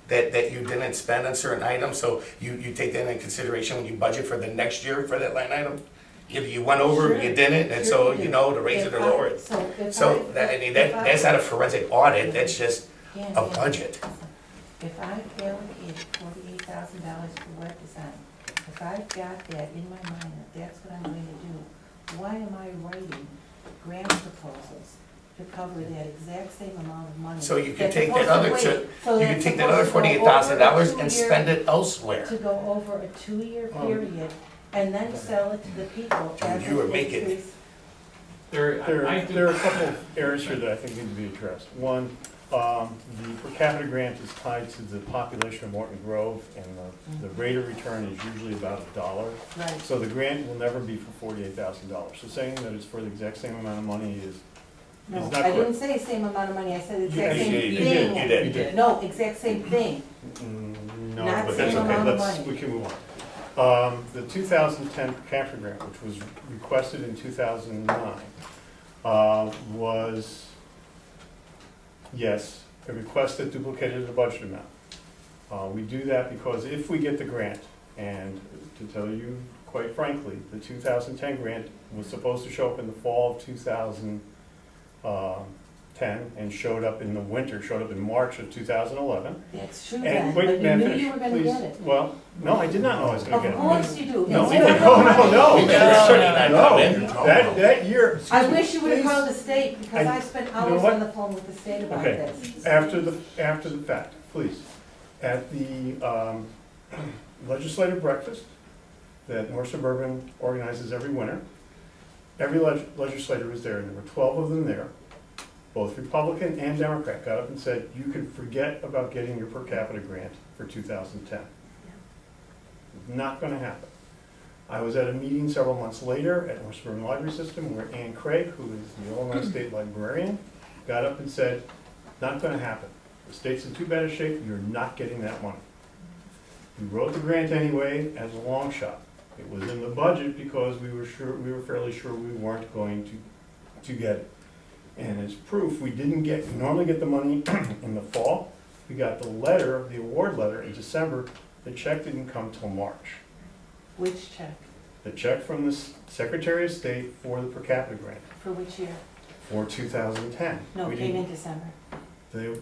that you didn't spend on certain items, so you take that into consideration when you budget for the next year for that line item? If you went over, you didn't, and so you know to raise it or lower it. So, that's not a forensic audit, that's just a budget. If I allocated $48,000 for web design, if I've got that in my mind that that's what I'm going to do, why am I writing grant proposals to cover that exact same amount of money? So you can That's take that supposed to other, wait. so you can that's take that supposed other to go $48,000 over a and 2-year spend it elsewhere. To go over a 2-year period and then sell it to the people as you were an making- increase. There are a couple of areas here that I think need to be addressed. One, the per capita grant is tied to the population of Morton Grove, and the rate of return is usually about $1. Right. So the grant will never be for $48,000. So saying that it's for the exact same amount of money is No, not I didn't correct. say same amount of money, I said You exact did, same you thing. did, you did. No, exact same thing. No, Not but same that's okay, amount of let's, money. we can move on. The 2010 per capita grant, which was requested in 2009, was, yes, a request that duplicated the budget amount. We do that because if we get the grant, and to tell you quite frankly, the 2010 grant was supposed to show up in the fall of 2010 and showed up in the winter, showed up in March of 2011. That's true And then, wait, but may I you knew finish, you were gonna please? get it. Well, no, I did not know I was gonna get it. Of course you do. No, It's no, federal money. no, We better certainly not come in. no, that year. I wish you would have Please. called the state, because I- I spent you know hours what? on the phone with the state about Okay. this. After the fact, please. At the legislative breakfast that North Suburban organizes every winter, every legislator was there, and there were 12 of them there. Both Republican and Democrat got up and said, you can forget about getting your per capita grant for 2010. Not gonna happen. I was at a meeting several months later at North Suburban Library System where Ann Craig, who is the Illinois State Librarian, got up and said, not gonna happen. The state's in too bad a shape, you're not getting that money. We wrote the grant anyway as a long shot. It was in the budget because we were fairly sure we weren't going to get it. And as proof, we normally get the money in the fall. We got the award letter in December. The check didn't come till March. Which check? The check from the Secretary of State for the per capita grant For which year? for 2010. No, We it came didn't- in December.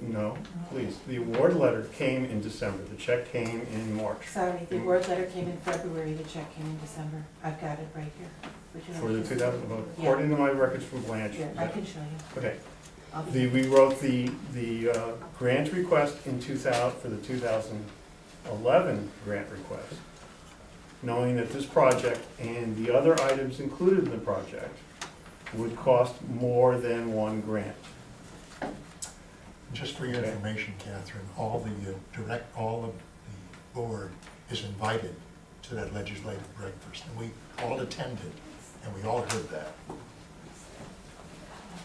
No, please. The award letter came in December. The check came in March. Sorry, the award letter came in February, the check came in December. I've got it right here. Would you like For the to- 2000, according to my records from Blanche. Yeah, I can show you. Okay. I'll be- We wrote the grant request in 2000, for the 2011 grant request, knowing that this project and the other items included in the project would cost more than one grant. Just for your Okay. information, Catherine, all of the board is invited to that legislative breakfast, and we all attended, and we all heard that.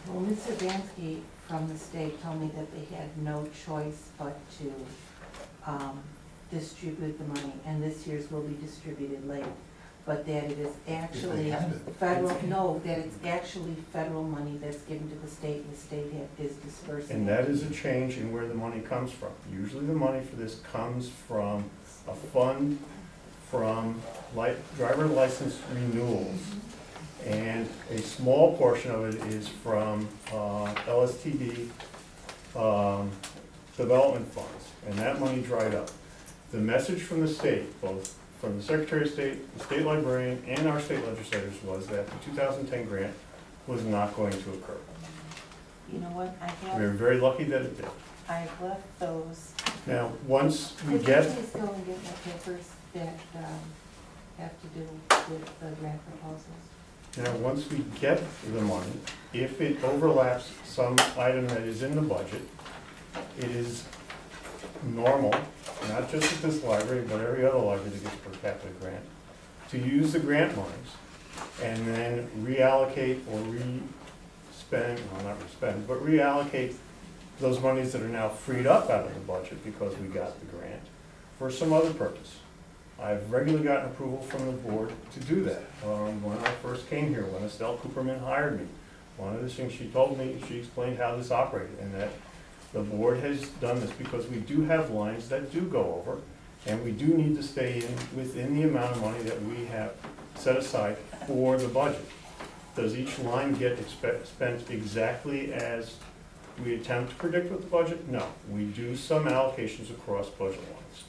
Well, Mr. Bansky from the state told me that they had no choice but to distribute the money, and this year's will be distributed late. But that it is actually had it. that it's actually federal money that's given to the state, and the state is dispersing And it. that is a change in where the money comes from. Usually the money for this comes from a fund from driver license renewals. And a small portion of it is from LSTD development funds, and that money dried up. The message from the state, both from the Secretary of State, the state librarian, and our state legislators was that the 2010 grant was not going to occur. You know what, We were very lucky that it did. I've left those. Now, once we Could get, you please go and get my papers that have to do with the grant proposals? Now, once we get the money, if it overlaps some item that is in the budget, it is normal, not just at this library, but every other library that gets per capita grant, to use the grant monies and then reallocate or reallocate those monies that are now freed up out of the budget because we got the grant for some other purpose. I've regularly gotten approval from the board to do that. When I first came here, when Estelle Cooperman hired me, one of the things she told me, she explained how this operated, and that the board has done this because we do have lines that do go over, and we do need to stay within the amount of money that we have set aside for the budget. Does each line get spent exactly as we attempt to predict with the budget? No. We do some allocations across budget lines.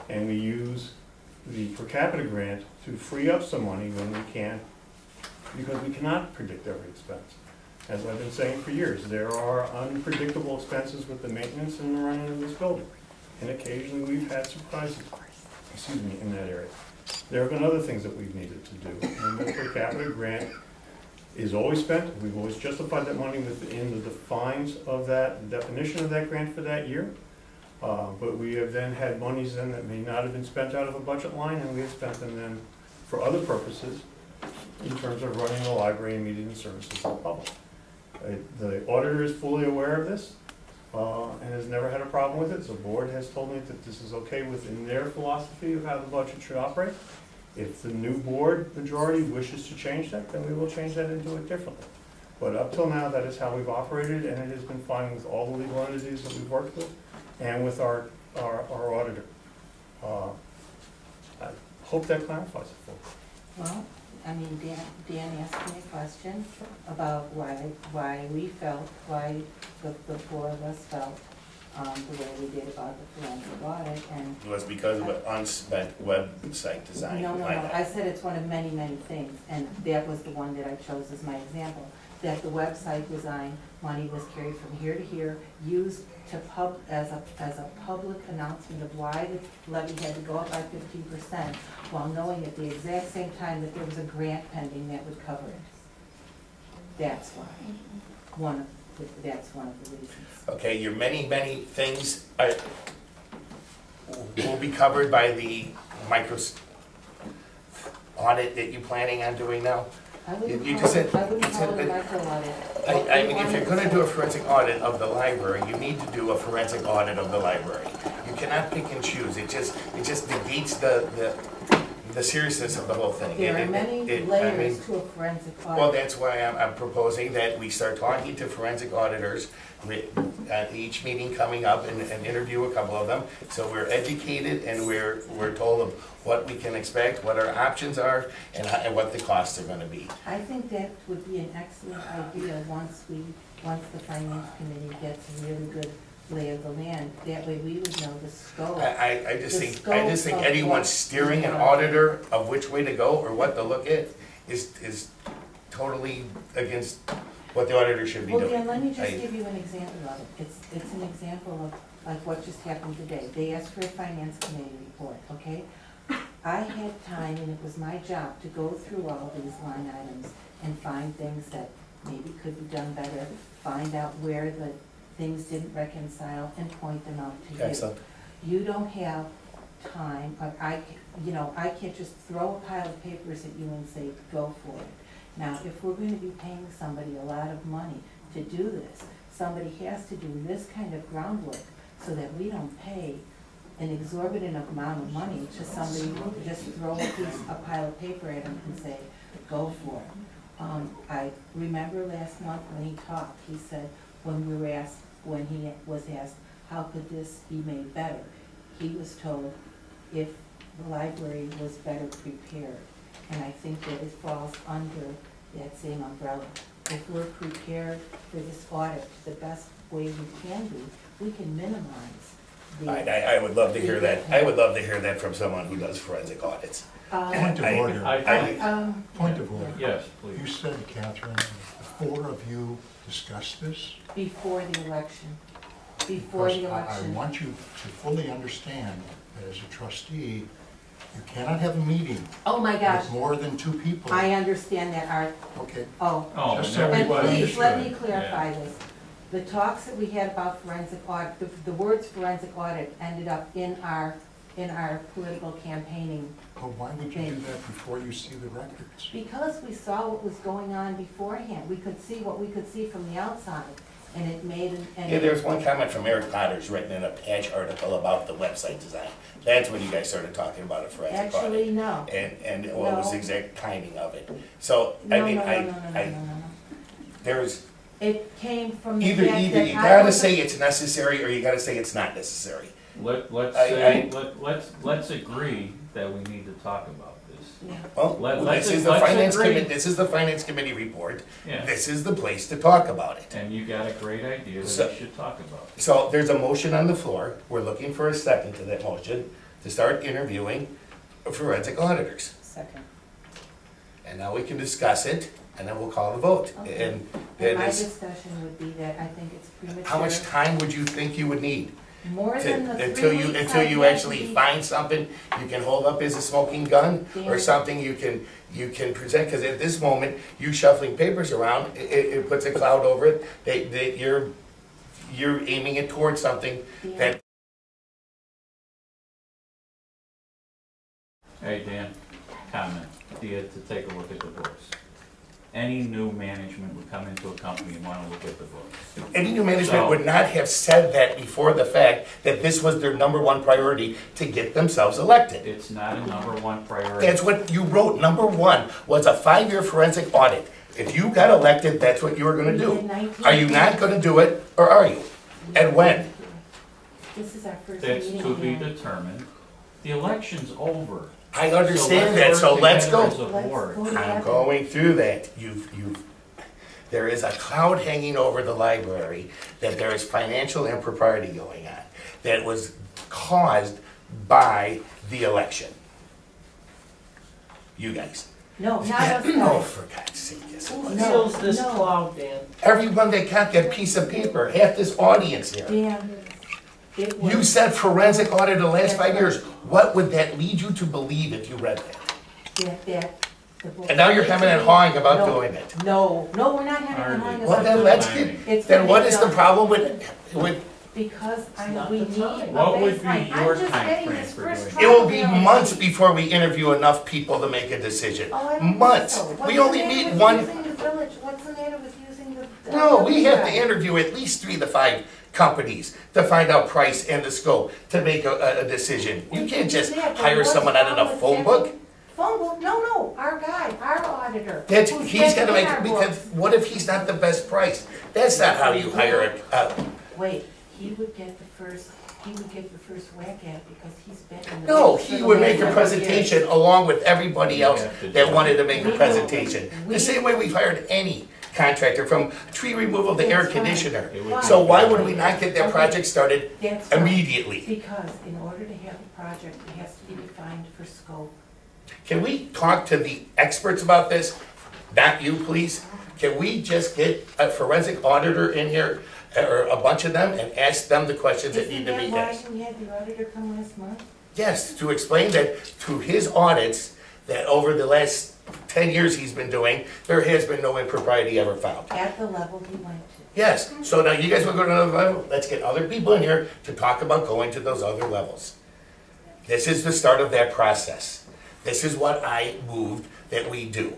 And we use the per capita grant to free up some money when we can, because we cannot predict every expense. As I've been saying for years, there are unpredictable expenses with the maintenance and the running of this building. And occasionally we've had surprises, in that area. There have been other things that we've needed to do. And the per capita grant is always spent. We've always justified that money within the defines of that, the definition of that grant for that year. But we have then had monies then that may not have been spent out of a budget line, and we have spent them then for other purposes in terms of running the library and meeting the services to the public. The auditor is fully aware of this and has never had a problem with it. The board has told me that this is okay within their philosophy of how the budget should operate. If the new board majority wishes to change that, then we will change that into it differently. But up till now, that is how we've operated, and it has been fine with all the legal entities that we've worked with and with our auditor. I hope that clarifies it for you. Well, I mean, Dan asked me a question about why the four of us felt the way we did about the forensic audit, and. It was because of an unspent website design. No, I said it's one of many, many things, and that was the one that I chose as my example, that the website design money was carried from here to here, used to as a public announcement of why the levy had to go up by 15%, while knowing at the exact same time that there was a grant pending that would cover it. That's why. That's one of the reasons. Okay, your many, many things will be covered by the audit that you're planning on doing now? I wouldn't You call just it said- a micro audit. I mean, if you're gonna do a forensic audit of the library, you need to do a forensic audit of the library. You cannot pick and choose. It just negates the seriousness of the whole thing. There are many layers to a forensic audit. Well, that's why I'm proposing that we start talking to forensic auditors at each meeting coming up and interview a couple of them. So we're educated and we're told of what we can expect, what our options are, and what the costs are gonna be. I think that would be an excellent idea once the finance committee gets a really good lay of the land. That way we would know the scope. I just think anyone steering an auditor of which way to go or what to look at is totally against what the auditor should be doing. Well, Dan, let me just give you an example of it. It's an example of like what just happened today. They asked for a finance committee report, okay? I had time, and it was my job to go through all these line items and find things that maybe could be done better, find out where the things didn't reconcile, and point them out to you. Excellent. You don't have time, I can't just throw a pile of papers at you and say, go for it. Now, if we're going to be paying somebody a lot of money to do this, somebody has to do this kind of groundwork so that we don't pay an exorbitant amount of money to somebody who just throw a pile of paper at them and say, go for it. I remember last month when he talked, he said, when he was asked, how could this be made better? He was told if the library was better prepared. And I think that it falls under that same umbrella. If we're prepared for this audit the best way we can be, we can minimize the. I would love to hear that. I would love to hear that from someone who does forensic audits. Point of order. Point of order. Yes, please. You said, Catherine, the four of you discussed this? Before the election. Before the Because election. I want you to fully understand that as a trustee, You cannot have a meeting Oh my gosh, with more than 2 people. I understand that, Art. Okay, Oh, Oh, Just and so but everybody please, let me understood. clarify this. The talks that we had about forensic audit, the words forensic audit ended up in our political campaigning. but why would you do that before you see the records? Because we saw what was going on beforehand, we could see what we could see from the outside, and it made an. Yeah, there's one comment from Eric Potter's written in a Patch article about the website design. That's when you guys started talking about a forensic audit. Actually, no. And what was No. the exact timing of it. So, No, I mean, no, no, no, no, no, no, no. there's, It came from the either, fact either that you I gotta wasn't- say it's necessary or you gotta say it's not necessary. Let's I- say, let's agree that we need to talk about this. Yeah. Well, Let's this is the let's finance agree. committee, this is the finance committee report. Yeah, This is the place to talk about it. and you got a great idea So- that we should talk about it. So there's a motion on the floor. We're looking for a second to that motion to start interviewing forensic auditors. Second. And now we can discuss it and then we'll call the vote. Okay. And And my it's, discussion would be that I think it's premature. how much time would you think you would need? More than the 3 Until weeks until I've you had actually to be- find something you can hold up as a smoking gun or Dan. something you can present, because at this moment, you shuffling papers around, it puts a cloud over it, that you're aiming it towards something Dan. that. Hey, Dan, comment, idea to take a look at the books. Any new management would come into a company and wanna look at the books. Any new management So- would not have said that before the fact, that this was their number one priority to get themselves elected. It's not a number one priority. That's what you wrote, number one was a 5-year forensic audit. If you got elected, that's what you were gonna We do. did 19 Are you not gonna do it, or are you? And when? This is our first That's meeting to be again. determined. The election's over. I understand that, so work let's together go. as a Let's board. go I'm together. going through that. There is a cloud hanging over the library that there is financial impropriety going on that was caused by the election. You guys. No, not us Oh, guys. for God's sake, yes. Who No, feels this no. cloud, Dan? Everyone that got that piece of paper, half this audience here. Dan, it was. You said forensic audit the last 5 years. What would that lead you to believe if you read that? The book. And now you're hemming and hawing about No. doing it. No, we're not having a hawing Well, about then it. let's get, It's then gonna what be is the done. problem with, Because not we the need a time. What would be baseline. your I'm just time getting frame this for first doing trial it will be balance. months before we interview enough people to make a decision. Oh, I don't think Months. so. We What's only the matter need with one, using the village? What's the matter with using the? no, we have to village guy? interview at least 3 to 5 companies to find out price and the scope to make a decision. You We can't can just do that, but hire what's someone out of wrong a with phone having- book. Phone book? No, our guy, our auditor. That's, who's he's been gotta in make, our because books. what if he's not the best price? That's not how you hire a, Wait, he would get the first whack at it because he's been in the. no, business he for would the make last a several years. presentation along with everybody You else have to that do wanted it. to make a We will- presentation. we- The same way we've hired any contractor, from tree removal to air That's fine. conditioner. It would So be- why would we not get that Okay. project started That's fine. immediately? Because in order to have a project, it has to be defined for scope. Can we talk to the experts about this? Not you, please. Can we just get a forensic auditor in here, or a bunch of them, and ask them the questions that need to be Isn't that asked? why you had the auditor come last month? Yes, to explain that to his audits, that over the last 10 years he's been doing, there has been no impropriety ever found. At the level he went to. Yes, so now you guys will go to another level, let's get other people in here to talk about going to those other levels. This is the start of that process. This is what I moved that we do.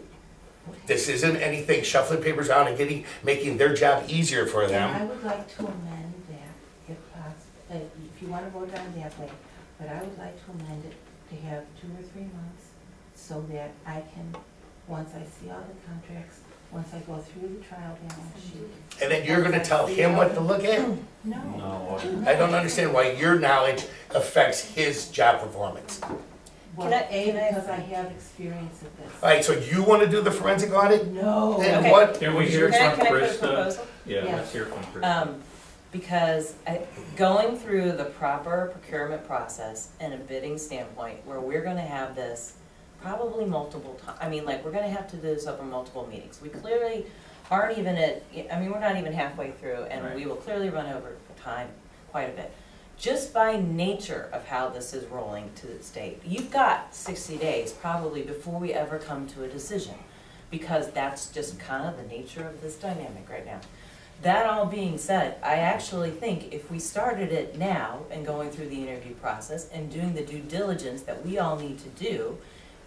This isn't anything shuffling papers around and making their job easier for And I them. would like to amend that, if possible, if you want to vote on it that way, but I would like to amend it to have 2 or 3 months so that I can, once I see all the contracts, once I go through the trial balance sheet. And then you're gonna tell him what to look at? No. No, I don't understand why your knowledge affects his job performance. Well, Can I- because I have experience of this. All right, so you wanna do the forensic audit? No. Then Okay. what? Can we hear Can I from put a Krista? proposal? Yeah, Yeah. let's hear from Krista. Because going through the proper procurement process and a bidding standpoint, where we're gonna have this probably multiple times, I mean, like, we're gonna have to do this over multiple meetings. We clearly aren't even we're not even halfway through, and we Right. will clearly run over time quite a bit. just by nature of how this is rolling to the state, you've got 60 days probably before we ever come to a decision, because that's just kind of the nature of this dynamic right now. That all being said, I actually think if we started it now and going through the interview process and doing the due diligence that we all need to do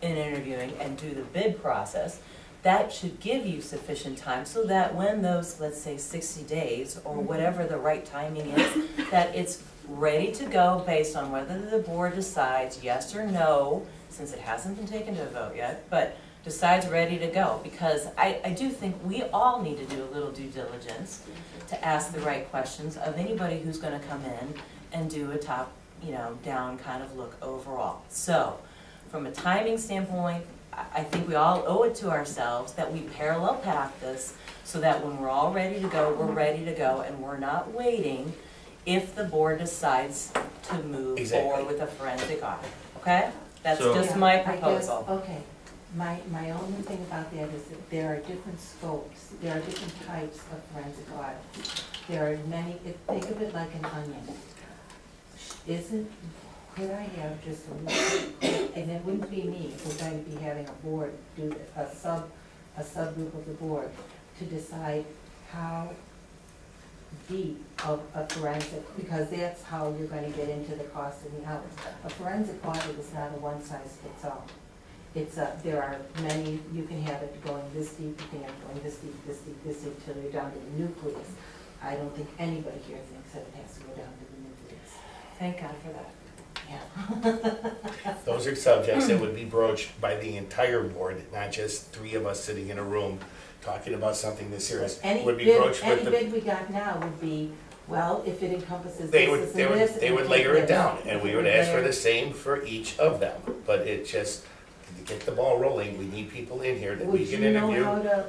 in interviewing and do the bid process, that should give you sufficient time so that when those, let's say, 60 days or whatever the right timing is, that it's ready to go based on whether the board decides yes or no, since it hasn't been taken to a vote yet, but decides ready to go. Because I do think we all need to do a little due diligence to ask the right questions of anybody who's gonna come in and do a top, down kind of look overall. So, from a timing standpoint, I think we all owe it to ourselves that we parallel path this so that when we're all ready to go, we're ready to go, and we're not waiting if the board decides to move forward with a forensic audit, okay? That's just my proposal. Okay, my only thing about that is that there are different scopes, there are different types of forensic audits. There are many, think of it like an onion. Could I have just and it wouldn't be me, if we're going to be having a board do a subgroup of the board to decide how deep of a forensic, because that's how you're going to get into the cost and the hours. A forensic audit is not a one-size-fits-all. There are many, you can have it going this deep, you can have it going this deep, this deep, this deep, till you're down to the nucleus. I don't think anybody here thinks that it has to go down to the nucleus. Thank God for that. Yeah. Those are subjects that would be broached by the entire board, not just three of us sitting in a room talking about something this serious. Any Would be bid, broached with any bid we got now would be, well, if it encompasses They this, would, this, they and this. would, they and would take layer it this. down, and we would ask for Layer- the same for each of them. But it just, to get the ball rolling, we need people in here that we can interview.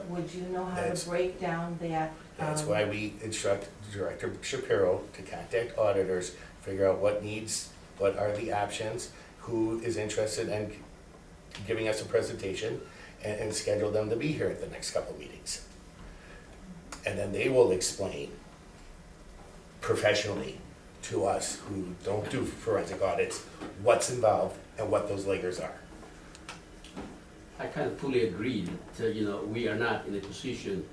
Would you know how That's- to break down that? That's why we instruct Director Shapiro to contact auditors, figure out what needs, what are the options, who is interested in giving us a presentation, and schedule them to be here at the next couple meetings. And then they will explain professionally to us who don't do forensic audits, what's involved and what those layers are. I kind of fully agree that, we are not in a position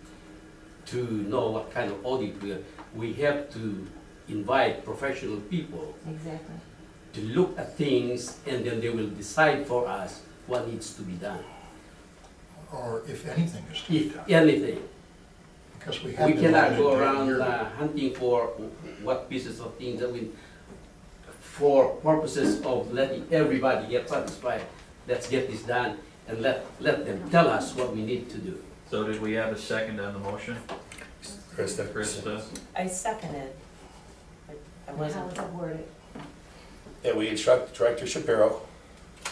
to know what kind of audit we are. We have to invite professional people Exactly. to look at things, and then they will decide for us what needs to be done, Or if anything is to be if done. anything. Because we We have been cannot running go a around year. hunting for what pieces of things that for purposes of letting everybody get satisfied. Let's get this done and let them tell us what we need to do. So did we have a second on the motion? Krista? Krista? I seconded. I How wasn't. is it worded? That we instruct Director Shapiro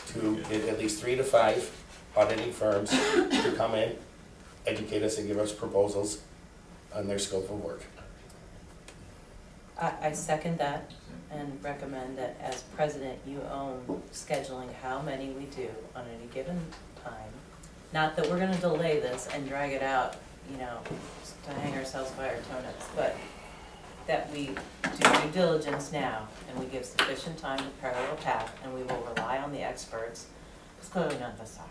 to get at least 3 to 5 auditing firms to come in, educate us and give us proposals on their scope of work. I second that and recommend that as president, you own scheduling how many we do on any given time. Not that we're gonna delay this and drag it out, just to hang ourselves by our toenails, but that we do due diligence now and we give sufficient time to parallel path, and we will rely on the experts. It's clearly not this hard.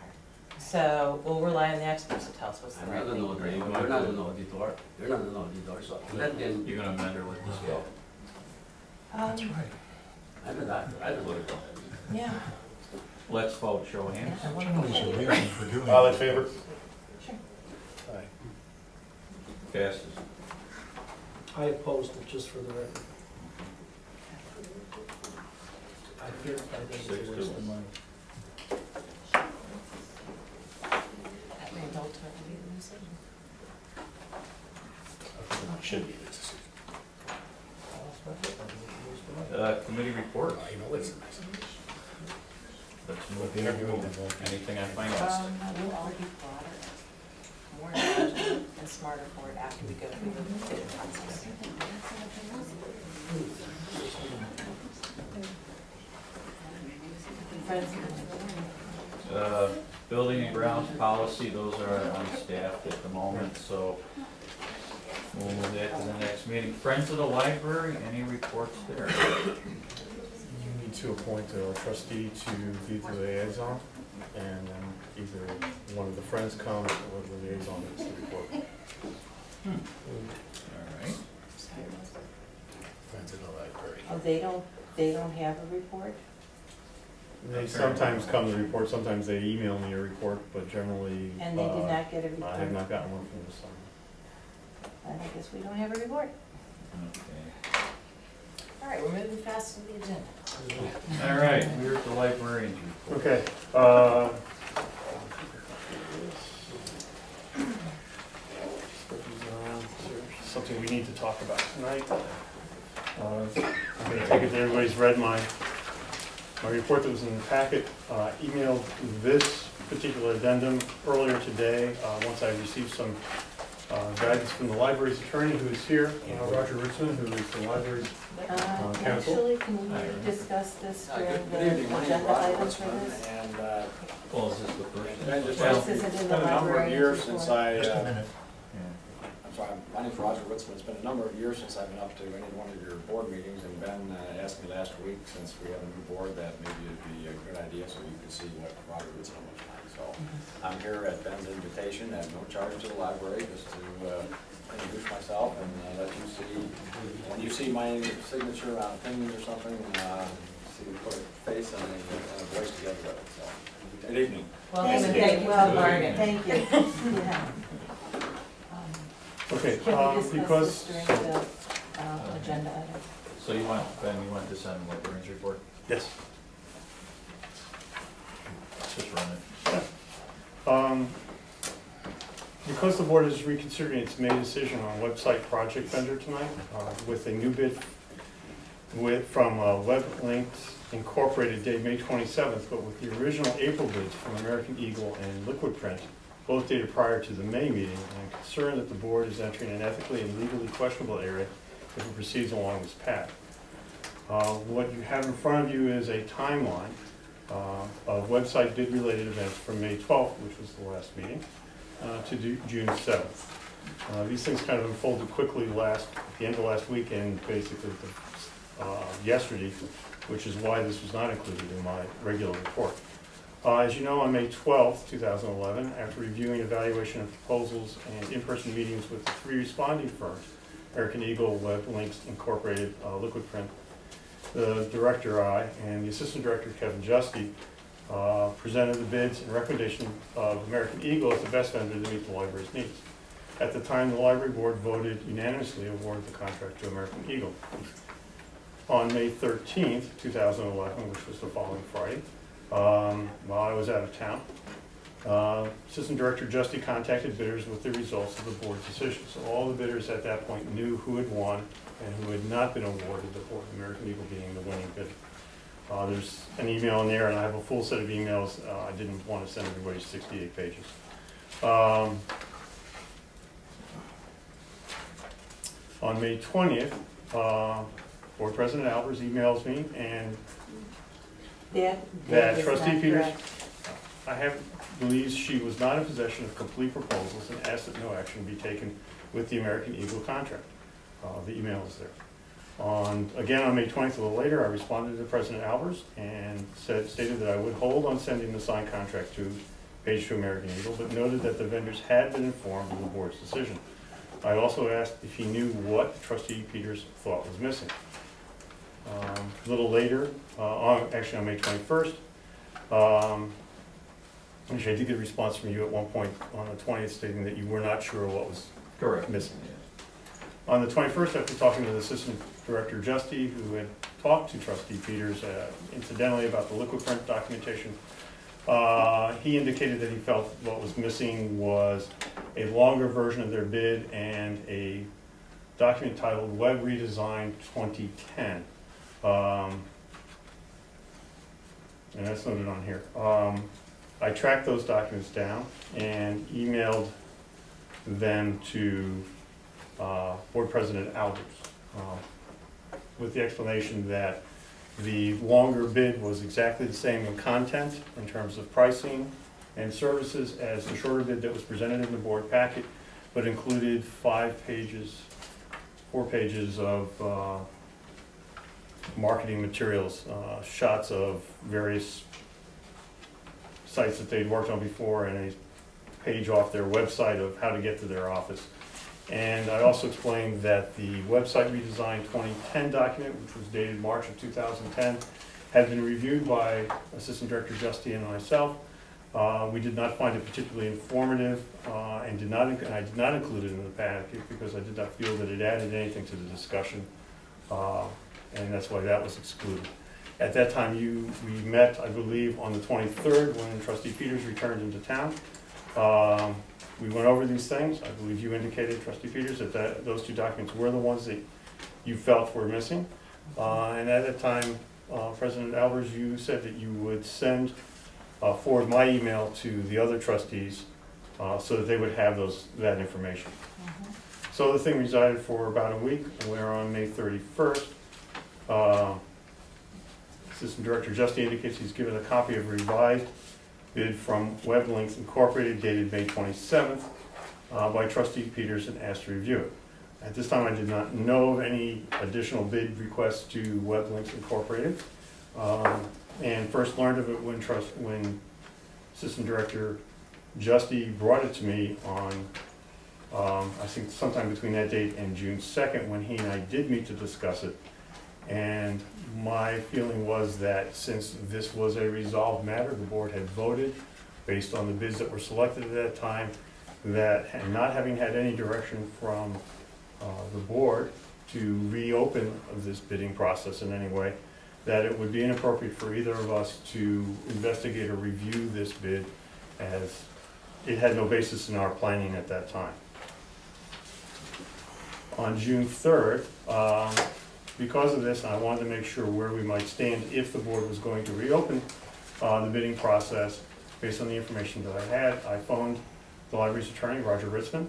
So we'll rely on the experts to tell us what's the I'm right not thing. an auditor, you're not an auditor, you're not an auditor, so let them, You're gonna amend her with this vote? That's right. I'm a doctor, I don't want to go. Yeah. Let's vote, show of hands. Yeah, I There's always a reason for doing it. All in favor? Sure. Aye. Passes. I opposed it, just for the record. I think 6 it's a waste to of money. That may ultimately be the decision. Should be the decision. Committee report. I know it's. Let's move Interviewing forward. them. Anything on finance? We'll all be broader, more intelligent, and smarter for it after we go through the bid process. Building and grounds policy, those are unstaffed at the moment, so We'll move that to the next meeting. Friends of the library, any reports there? You need to appoint a trustee to be the liaison, and then either one of the friends comes or the liaison makes the report. All right. Friends of the library. Oh, they don't have a report? They sometimes come to report, sometimes they email me a report, but generally. And they did not get a report? I have not gotten one from this summer. I guess we don't have a report. Okay. All right, we're moving fast to the agenda. All right, we're at the librarian's report. Okay, something we need to talk about tonight. I'm going to take it that everybody's read my report that was in the packet. Emailed this particular addendum earlier today, once I received some guidance from the library's attorney, who is here, Roger Ritzman, who is the library's counsel. Actually, can we discuss this during the agenda items for this? Well, is this the first? This isn't in the library. Just a minute. I'm sorry, my name's Roger Ritzman. It's been a number of years since I've been up to any one of your board meetings, and Ben asked me last week, since we have a new board, that maybe it'd be a good idea so you could see what Roger Ritzman looks like. So I'm here at Ben's invitation at no charge to the library, just to introduce myself and let you see, when you see my signature on opinions or something, see, put a face and a voice together with it. So, good evening. Well, Thank thank you. Well, Bargain. thank you. Yeah. Okay, Can we discuss because. this during the agenda item? So you want, Ben, you want this on the librarian's report? Yes. Just run it. Because the board is reconsidering its May decision on website project vendor tonight, with a new bid from WebLinks Incorporated dated May 27th, but with the original April bids from American Eagle and Liquid Print, both dated prior to the May meeting, I'm concerned that the board is entering an ethically and legally questionable area if it proceeds along this path. What you have in front of you is a timeline of website bid-related events from May 12th, which was the last meeting, to June 7th. These things kind of unfolded quickly at the end of last week and basically yesterday, which is why this was not included in my regular report. As you know, on May 12th, 2011, after reviewing evaluation of proposals and in-person meetings with the three responding firms, American Eagle, WebLinks Incorporated, Liquid Print, the director, and the assistant director, Kevin Justy, presented the bids and recommendation of American Eagle as the best vendor to meet the library's needs. At the time, the library board voted unanimously to award the contract to American Eagle. On May 13th, 2011, which was the following Friday, while I was out of town, Assistant Director Justy contacted bidders with the results of the board's decision. So all the bidders at that point knew who had won and who had not been awarded the award, American Eagle being the winning bidder. There's an email in there, and I have a full set of emails. I didn't want to send everybody 68 pages. On May 20th, Board President Albers emails me and that Trustee Peters believes she was not in possession of complete proposals and asked that no action be taken with the American Eagle contract. The email is there. Again, on May 20th, a little later, I responded to President Albers and stated that I would hold on sending the signed contract page to American Eagle, but noted that the vendors had been informed of the board's decision. I also asked if he knew what Trustee Peters thought was missing. A little later, actually on May 21st, actually I did get a response from you at one point on the 20th stating that you were not sure what was missing. On the 21st, after talking to the Assistant Director Justy, who had talked to Trustee Peters incidentally about the Liquid Print documentation, he indicated that he felt what was missing was a longer version of their bid and a document titled Web Redesign 2010. And that's noted on here. I tracked those documents down and emailed them to Board President Albers with the explanation that the longer bid was exactly the same in content in terms of pricing and services as the shorter bid that was presented in the board packet, but included 4 pages of marketing materials, shots of various sites that they'd worked on before, and a page off their website of how to get to their office. And I also explained that the website redesign 2010 document, which was dated March of 2010, had been reviewed by Assistant Director Justy and myself. We did not find it particularly informative, and I did not include it in the packet because I did not feel that it added anything to the discussion, and that's why that was excluded. At that time, we met, I believe, on the 23rd when Trustee Peters returned into town. We went over these things. I believe you indicated, Trustee Peters, that those 2 documents were the ones that you felt were missing. And at that time, President Albers, you said that you would forward my email to the other trustees so that they would have that information. So the thing resided for about a week, and we're on May 31st. Assistant Director Justy indicates he's given a copy of a revised bid from WebLinks Incorporated dated May 27th by Trustee Peters and asked to review it. At this time, I did not know of any additional bid requests to WebLinks Incorporated, and first learned of it when Assistant Director Justy brought it to me on, I think sometime between that date and June 2nd, when he and I did meet to discuss it. And my feeling was that since this was a resolved matter, the board had voted based on the bids that were selected at that time, that not having had any direction from the board to reopen this bidding process in any way, that it would be inappropriate for either of us to investigate or review this bid, as it had no basis in our planning at that time. On June 3rd, because of this, I wanted to make sure where we might stand if the board was going to reopen the bidding process. Based on the information that I had, I phoned the library's attorney, Roger Ritzman,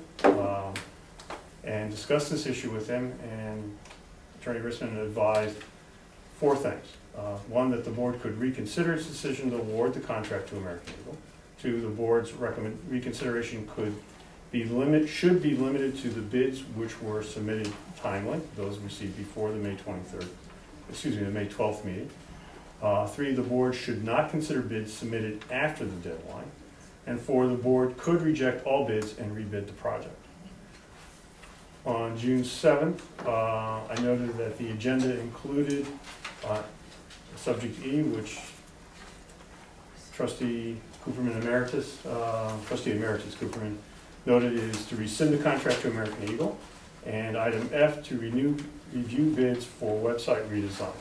and discussed this issue with him, and Attorney Ritzman advised 4 things. 1, that the board could reconsider its decision to award the contract to American Eagle. 2, the board's reconsideration should be limited to the bids which were submitted timely, those received before the May 12th meeting. 3, the board should not consider bids submitted after the deadline. And 4, the board could reject all bids and rebid the project. On June 7th, I noted that the agenda included Subject E, which Trustee Emeritus Cooperman noted is to rescind the contract to American Eagle, and item F, to review bids for website redesign.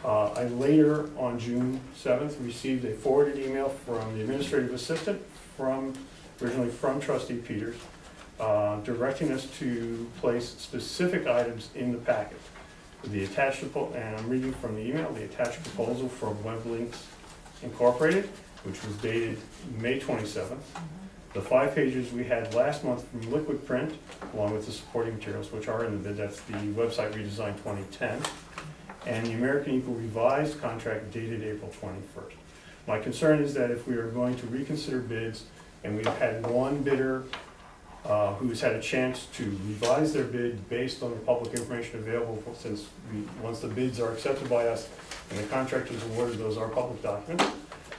I later, on June 7th, received a forwarded email from the administrative assistant, originally from Trustee Peters, directing us to place specific items in the packet. And I'm reading from the email, the attached proposal from WebLinks Incorporated, which was dated May 27th. The 5 pages we had last month from Liquid Print, along with the supporting materials, which are in the bid, that's the website redesign 2010, and the American Eagle revised contract dated April 21st. My concern is that if we are going to reconsider bids, and we've had one bidder who's had a chance to revise their bid based on the public information available, since once the bids are accepted by us and the contract is awarded, those are public documents,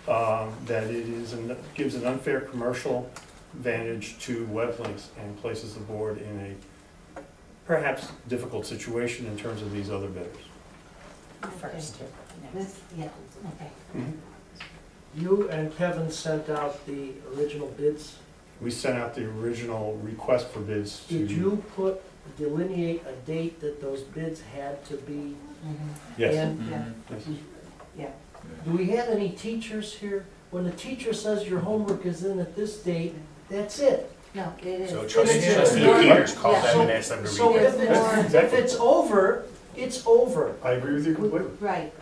that it gives an unfair commercial advantage to WebLinks and places the board in a perhaps difficult situation in terms of these other bidders. First. Yeah, okay. You and Kevin sent out the original bids. We sent out the original request for bids to... Did you delineate a date that those bids had to be? Yes. in? Yes. Yeah. Do we have any teachers here? When the teacher says your homework is in at this date, that's it. No, it is. So It's Trustee more- Peters called yeah. them and asked them to So rebid. if it's over, it's over. I agree with you completely. Right,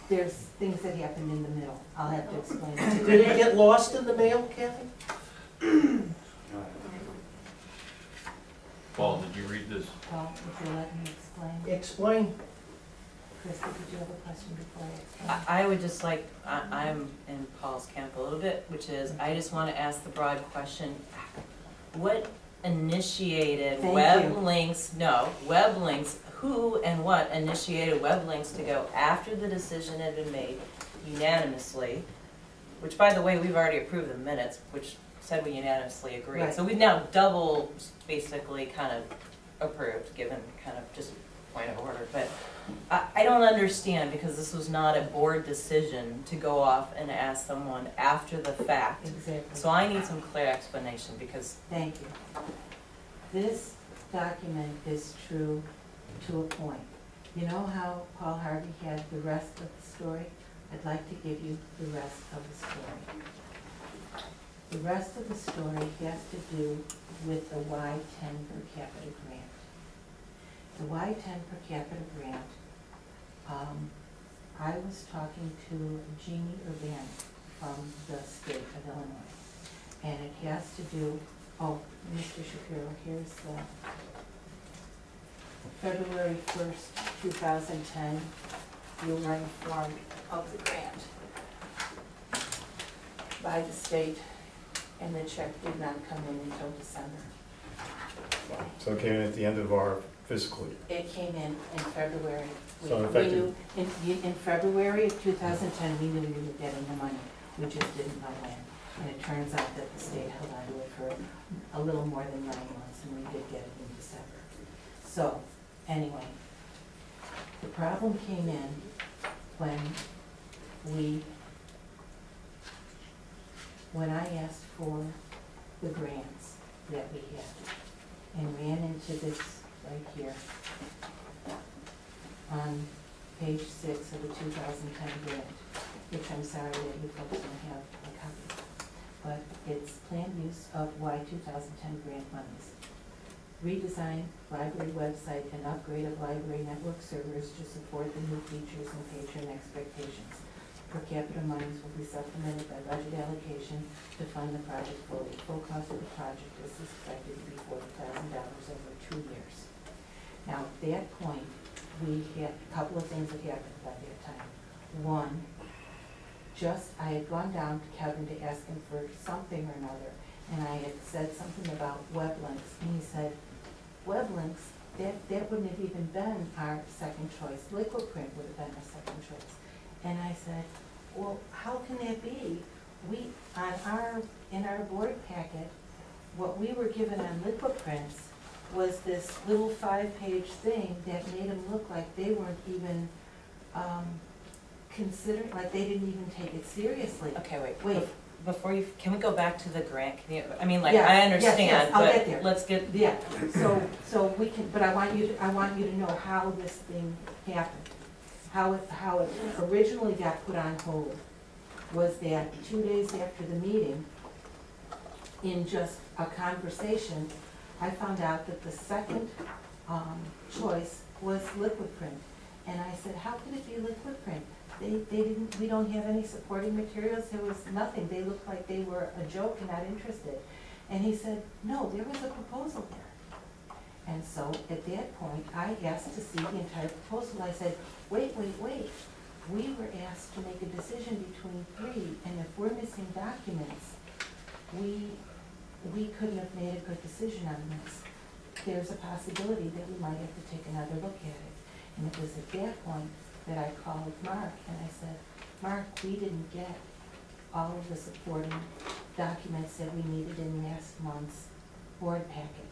there's things that happen in the middle, I'll have to explain it to you. Did it get lost in the mail, Kathy? Paul, did you read this? Paul, would you let me explain? Explain. Christie, did you have a question before I explain? I would just like, I'm in Paul's camp a little bit, which is, I just want to ask the broad question, what initiated Thank web you. links, no, web links, who and what initiated web links to go after the decision had been made unanimously, which by the way, we've already approved the minutes, which said we unanimously agreed. Right. So we've now double, basically kind of approved, given kind of just point of order, but I don't understand, because this was not a board decision to go off and ask someone after the fact. Exactly. So I need some clear explanation, because Thank you. This document is true to a point. You know how Paul Harvey had the rest of the story? I'd like to give you the rest of the story. The rest of the story has to do with the Y-10 per capita grant. The Y-10 per capita grant, I was talking to Jeannie Urban from the state of Illinois, and it has to do, oh, Mr. Shapiro, here's the February 1st, 2010, you were informed of the grant by the state, and the check did not come in until December. So it came in at the end of our fiscal year. It came in February. So We effective- knew, in February of 2010, we knew we were getting the money. We just didn't know when. And it turns out that the state held on to it for a little more than 9 months, and we did get it in December. So, anyway, the problem came in when I asked for the grants that we had, and ran into this right here on page 6 of the 2010 grant, which I'm sorry that you folks don't have a copy of. But it's planned use of Y-2010 grant monies. Redesign library website and upgrade of library network servers to support the new features and patron expectations. Per capita monies will be supplemented by budget allocation to fund the project fully. Full cost of the project is expected to be $40,000 over 2 years. Now, at that point, we had a couple of things that happened by that time. One, I had gone down to Kevin to ask him for something or another, and I had said something about web links, and he said, web links, that wouldn't have even been our second choice. Liquid print would have been our second choice. And I said, well, how can that be? In our board packet, what we were given on liquid prints was this little 5-page thing that made them look like they weren't even considered, like they didn't even take it seriously. okay, Wait. Before you, can we go back to the grant? Can you, I mean, like, Yes, I yes, understand, yes, I'll get there. but let's get, Yeah, so we can, but I want you to know how this thing happened. How it originally got put on hold was that 2 days after the meeting, in just a conversation, I found out that the second choice was liquid print. And I said, how could it be liquid print? We don't have any supporting materials, there was nothing. They looked like they were a joke and not interested. And he said, no, there was a proposal there. And so at that point, I asked to see the entire proposal. I said, wait. We were asked to make a decision between 3, and if we're missing documents, we couldn't have made a good decision on this. There's a possibility that we might have to take another look at it. And it was at that point that I called Mark and I said, Mark, we didn't get all of the supporting documents that we needed in last month's board packet.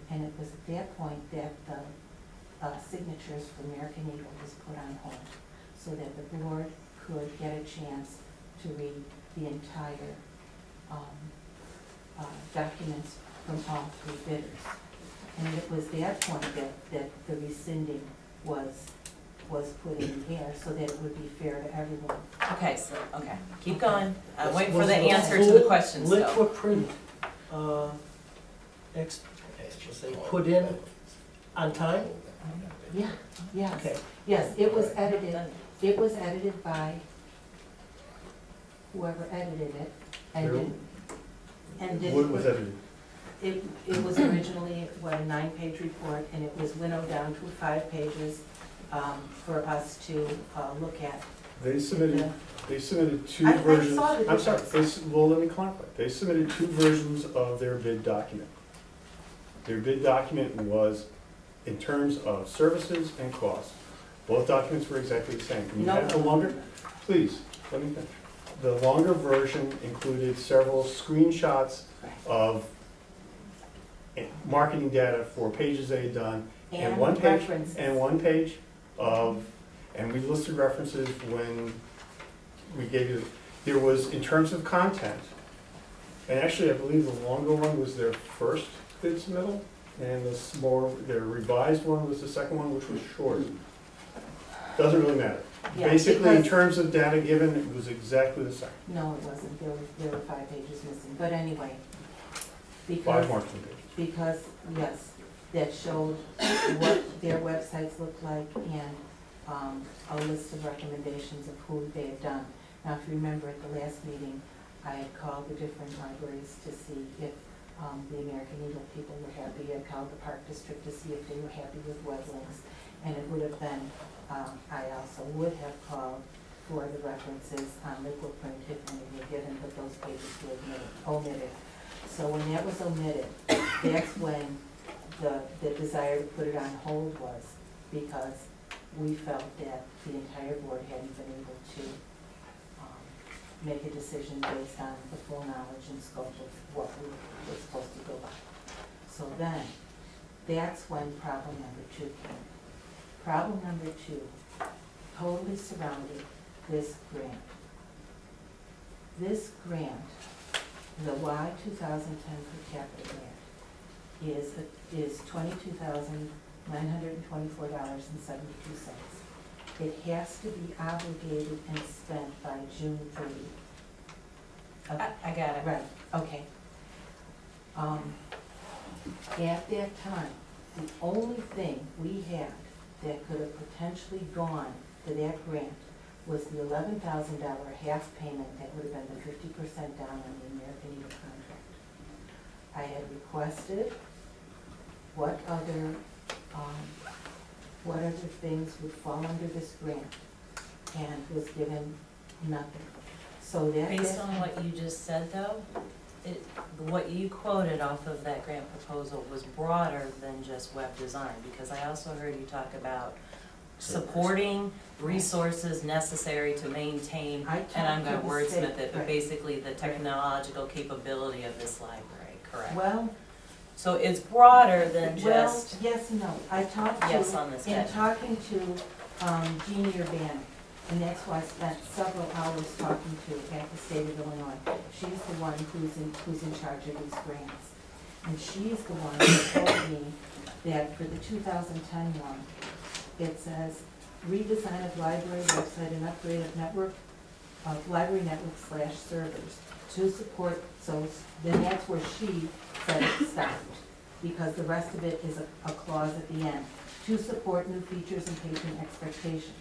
And it was at that point that the signatures for American Eagle was put on hold, so that the board could get a chance to read the entire documents from all 3 bidders. And it was that point that the rescinding was put in the air, so that it would be fair to everyone. okay, keep going. I'm waiting for Was the answer to the question still. Liquid print, put in on time? Yeah, yes. Okay. Yes, it was edited by whoever edited it, and did. What was edited? It was originally, a 9-page report, and it was winnowed down to 5 pages for us to look at. They submitted two I versions. saw the I'm sorry, difference. well, let me clarify. They submitted two versions of their bid document. Their bid document was in terms of services and costs. Both documents were exactly the same. Can you have the longer? Please, let me finish. The longer version included several screenshots of marketing data for pages they had done, and one page, references. and one page of, and we listed references when we gave you, there was, in terms of content, and actually I believe the longer one was their first bid submittal, and their revised one was the second one, which was shorter. Doesn't really matter. Yeah, Basically, in because- terms of data given, it was exactly the same. No, it wasn't, there were 5 pages missing, but anyway. 5 marketing pages. Because, yes, that showed what their websites looked like and a list of recommendations of who they had done. Now, if you remember at the last meeting, I had called the different libraries to see if the American Eagle people were happy. I called the Park District to see if they were happy with WebLinks. And it would have been, I also would have called for the references on Liquid Print if any were given, but those pages were omitted. So when that was omitted, that's when the desire to put it on hold was, because we felt that the entire board hadn't been able to make a decision based on the full knowledge and scope of what we were supposed to go by. So then, that's when problem number 2 came. Problem number 2 totally surrounded this grant. This grant, the Y 2010 per capita grant, is $22,924.72. It has to be obligated and spent by June 30th. I got it. Right, okay. At that time, the only thing we had that could have potentially gone to that grant was the $11,000 half payment that would have been the 50% down on the American Eagle contract. I had requested what other things would fall under this grant, and was given nothing. So that. Based on what you just said though, what you quoted off of that grant proposal was broader than just web design, because I also heard you talk about supporting resources necessary to maintain, and I'm gonna wordsmith it, but basically the technological capability of this library, correct? Well. So it's broader than just. Well, yes and no. I talked to. Yes on this in bed. talking to Jeannie Urbana, and that's who I spent several hours talking to at the state of Illinois. She's the one who's in charge of these grants. And she's the one who told me that for the 2010 one, it says redesign of library website and upgrade of library network / servers to support, so then that's where she said it stopped, because the rest of it is a clause at the end, to support new features and patron expectations.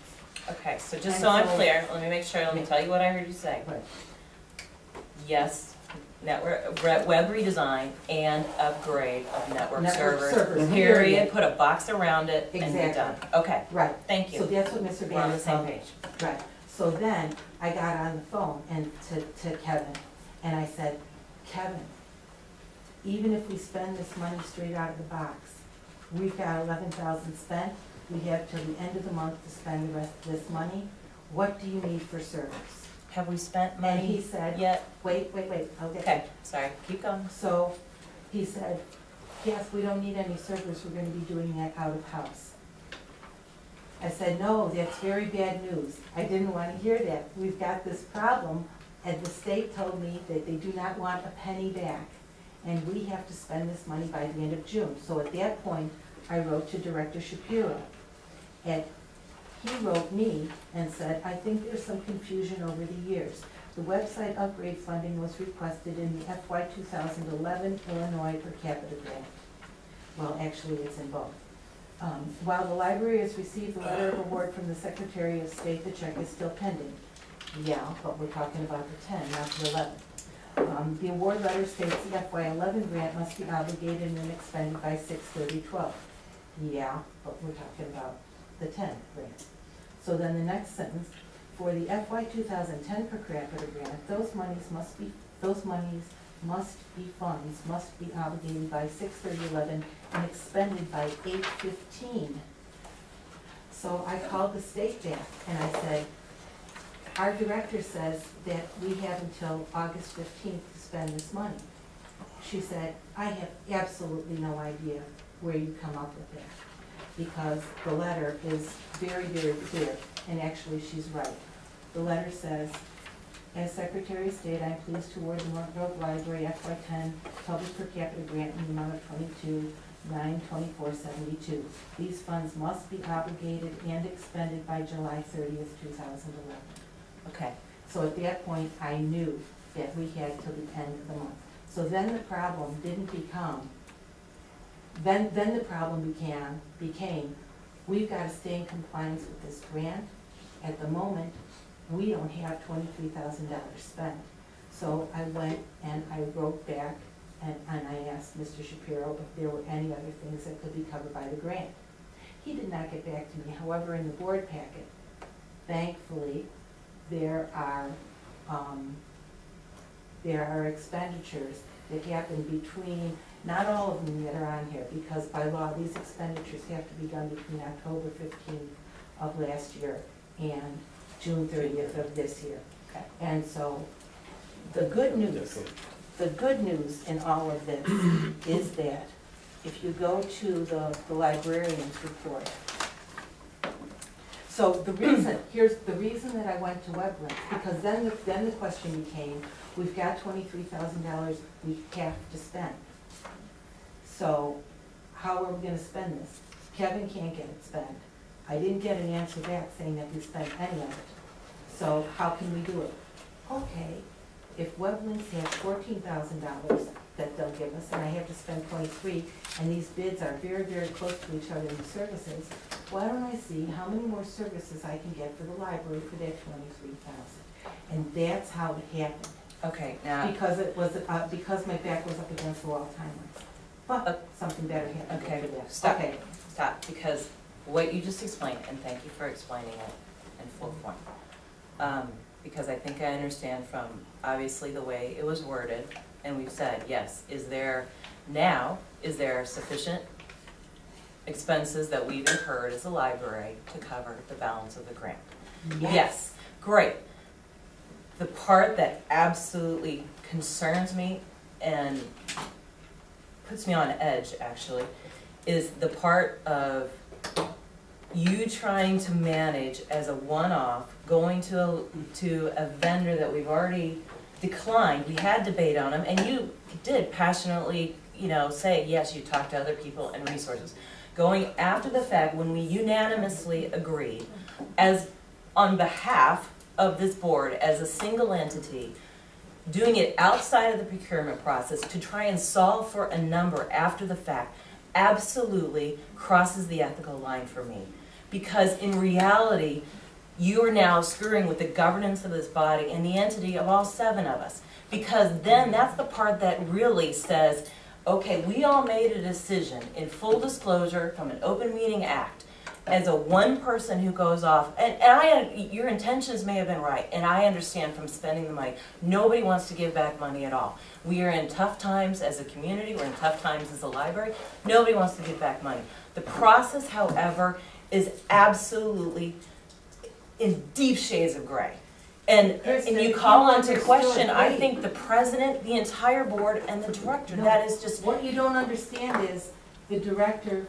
Okay, so just so I'm clear, let me make sure, let me tell you what I heard you say. Right. Yes, network, web redesign and upgrade of network servers, period, put a box around it and be done. Okay, Right. thank you. So that's what Mr. We're on the Banner same told me. page. Right. So then I got on the phone and to Kevin, and I said, Kevin, even if we spend this money straight out of the box, we've got 11,000 spent, we have till the end of the month to spend the rest of this money. What do you need for servers? Have we spent money And he said, yet? Wait, I'll get Okay, sorry, keep going. So he said, yes, we don't need any servers, we're gonna be doing that out of house. I said, no, that's very bad news. I didn't want to hear that. We've got this problem, and the state told me that they do not want a penny back, and we have to spend this money by the end of June. So at that point, I wrote to Director Shapiro, and he wrote me and said, I think there's some confusion over the years. The website upgrade funding was requested in the FY 2011 Illinois per capita grant. Well, actually, it's in both. While the library has received the letter of award from the Secretary of State, the check is still pending. Yeah, but we're talking about the 10, not the 11. The award letter states the FY11 grant must be obligated and expended by 6/30/12. Yeah, but we're talking about the 10 grant. So then the next sentence, for the FY 2010 per capita grant, those monies must be funds, must be obligated by 6/30/11 and expended by 8/15. So I called the state back and I said, our director says that we have until August 15th to spend this money. She said, I have absolutely no idea where you come up with that, because the letter is very, very clear, and actually she's right. The letter says, as Secretary of State, I am pleased to award the Morton Grove Library FY10 public per capita grant in the amount of $22,924.72. These funds must be obligated and expended by July 30th, 2011. Okay. So at that point, I knew that we had till the end of the month. So then the problem didn't become, then the problem became, we've got to stay in compliance with this grant. At the moment, we don't have $23,000 spent. So I went and I wrote back and I asked Mr. Shapiro if there were any other things that could be covered by the grant. He did not get back to me. However, in the board packet, thankfully, there are expenditures that happen between, not all of them that are on here, because by law, these expenditures have to be done between October 15th of last year and June 30th of this year. Okay. And so the good news in all of this is that if you go to the librarian's report, so the reason that I went to WebLink, because then the question became, we've got $23,000 we have to spend. So how are we gonna spend this? Kevin can't get it spent. I didn't get an answer back saying that we spent any of it. So how can we do it? Okay, if WebLinks has $14,000 that they'll give us, and I have to spend 23, and these bids are very, very close to each other in the services, why don't I see how many more services I can get for the library for that 23,000? And that's how it happened. Okay, now. Because it was, because my back was up against the wall time-wise. But something better happened Okay, after that. stop, Okay. stop, because what you just explained, and thank you for explaining it in full form. Because I think I understand from obviously the way it was worded, and we've said, yes, is there sufficient expenses that we've incurred as a library to cover the balance of the grant? Yes, great. The part that absolutely concerns me and puts me on edge, actually, is the part of you trying to manage as a one-off, going to a vendor that we've already declined. We had debate on them, and you did passionately, say, yes, you talked to other people and resources. Going after the fact when we unanimously agreed, as on behalf of this board, as a single entity, doing it outside of the procurement process to try and solve for a number after the fact absolutely crosses the ethical line for me. Because in reality, you are now screwing with the governance of this body and the entity of all 7 of us. Because then that's the part that really says, okay, we all made a decision in full disclosure from an Open Meeting Act as a one person who goes off, and your intentions may have been right, and I understand from spending the money, nobody wants to give back money at all. We are in tough times as a community, we're in tough times as a library, nobody wants to give back money. The process, however, is absolutely in deep shades of gray. And you call into question, I think, the president, the entire board, and the director. No, that is just... What you don't understand is the director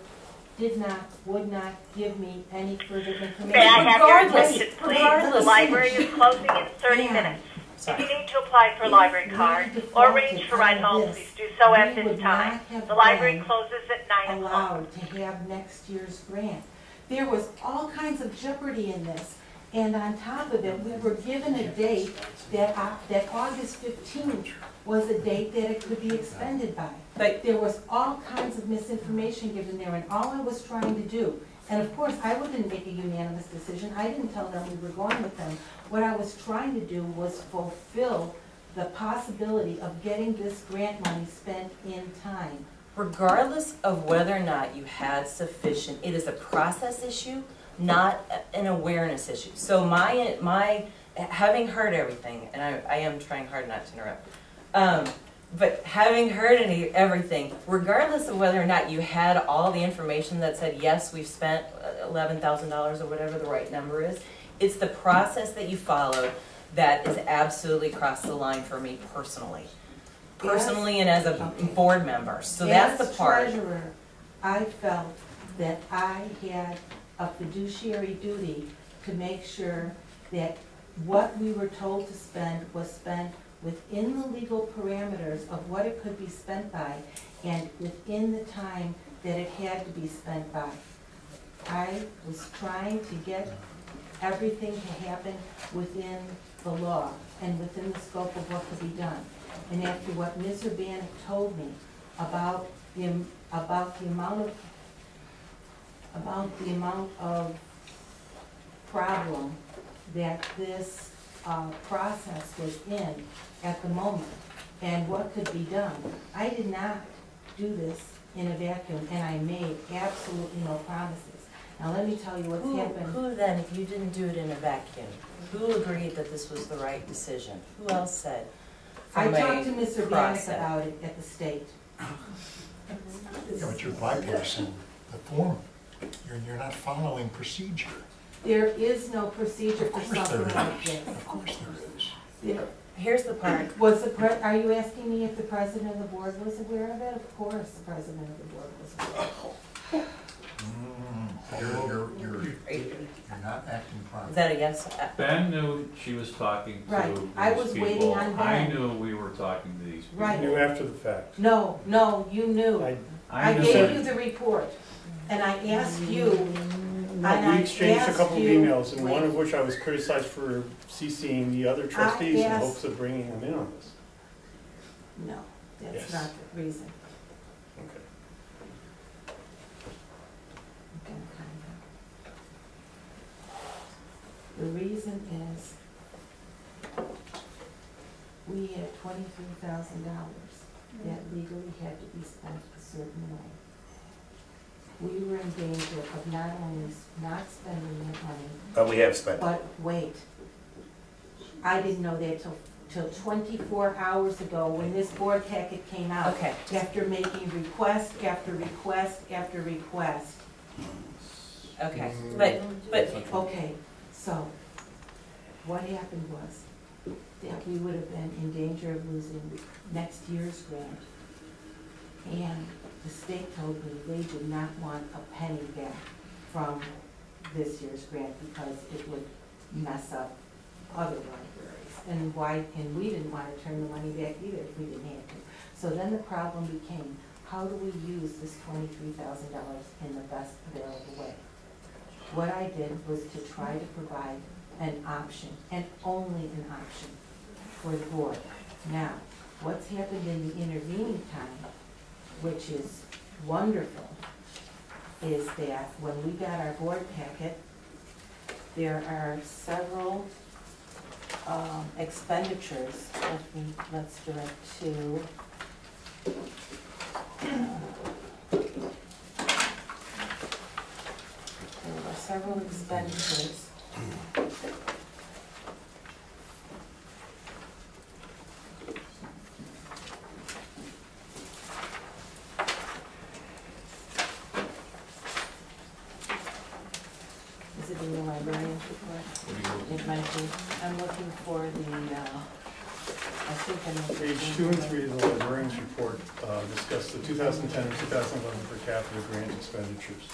would not give me any further information. May I have your attention, please? Regardless. The library is closing in 30 minutes. If you need to apply for a library card or arrange for ride home, please do so at this time. The library closes at 9 o'clock. Allowed to have next year's grant. There was all kinds of jeopardy in this. And on top of it, we were given a date that August 15th was a date that it could be expended by. But there was all kinds of misinformation given there, and all I was trying to do, and of course, I wouldn't make a unanimous decision. I didn't tell them we were going with them. What I was trying to do was fulfill the possibility of getting this grant money spent in time. Regardless of whether or not you had sufficient, it is a process issue. not an awareness issue. So having heard everything, and I am trying hard not to interrupt, but having heard everything, regardless of whether or not you had all the information that said, yes, we've spent $11,000 or whatever the right number is, it's the process that you followed that is absolutely crossed the line for me personally. Personally and as a board member. So that's the part. As treasurer, I felt that I had a fiduciary duty to make sure that what we were told to spend was spent within the legal parameters of what it could be spent by and within the time that it had to be spent by. I was trying to get everything to happen within the law and within the scope of what could be done. And after what Ms. Urbanek told me about the amount of problem that this process was in at the moment and what could be done, I did not do this in a vacuum, and I made absolutely no promises. Now let me tell you what's happened. Who then, if you didn't do it in a vacuum, who agreed that this was the right decision? Who else said? I talked to Ms. Urbanek about it at the state. Yeah, but you're bypassing the form. You're not following procedure. There is no procedure for something like this. Of course there is. Here's the part. Are you asking me if the president of the board was aware of it? Of course, the president of the board was aware. You're not acting properly. Is that a yes? Ben knew she was talking to Right. these I was people. waiting on Ben. I knew we were talking to these people. Right. You knew after the fact. No, you knew. I knew gave that- you the report, and I asked you, and I We exchanged a couple of asked you- emails, and one wait. of which I was criticized for CCing the other trustees in asked- hopes of bringing them in on this. No, that's Yes. not the reason. Okay. The reason is, we had $23,000 that legally had to be spent a certain way. We were in danger of not only not spending that money, But we have spent. but wait. I didn't know that till 24 hours ago when this board packet came out. Okay. After making request after request after request. Okay, but, Okay, so what happened was that we would have been in danger of losing next year's grant. And the state told me they did not want a penny back from this year's grant because it would mess up other libraries. And we didn't want to turn the money back either if we didn't have to. So then the problem became, how do we use this $23,000 in the best available way? What I did was to try to provide an option, and only an option, for the board. Now, what's happened in the intervening time, which is wonderful, is that when we got our board packet, there are several expenditures. Let's direct to there are several expenditures. Is it in the librarian's report? It might be. I'm looking for the, I think I'm looking. Page 2 and 3 of the librarian's report discuss the 2010 and 2011 per capita grant expenditures.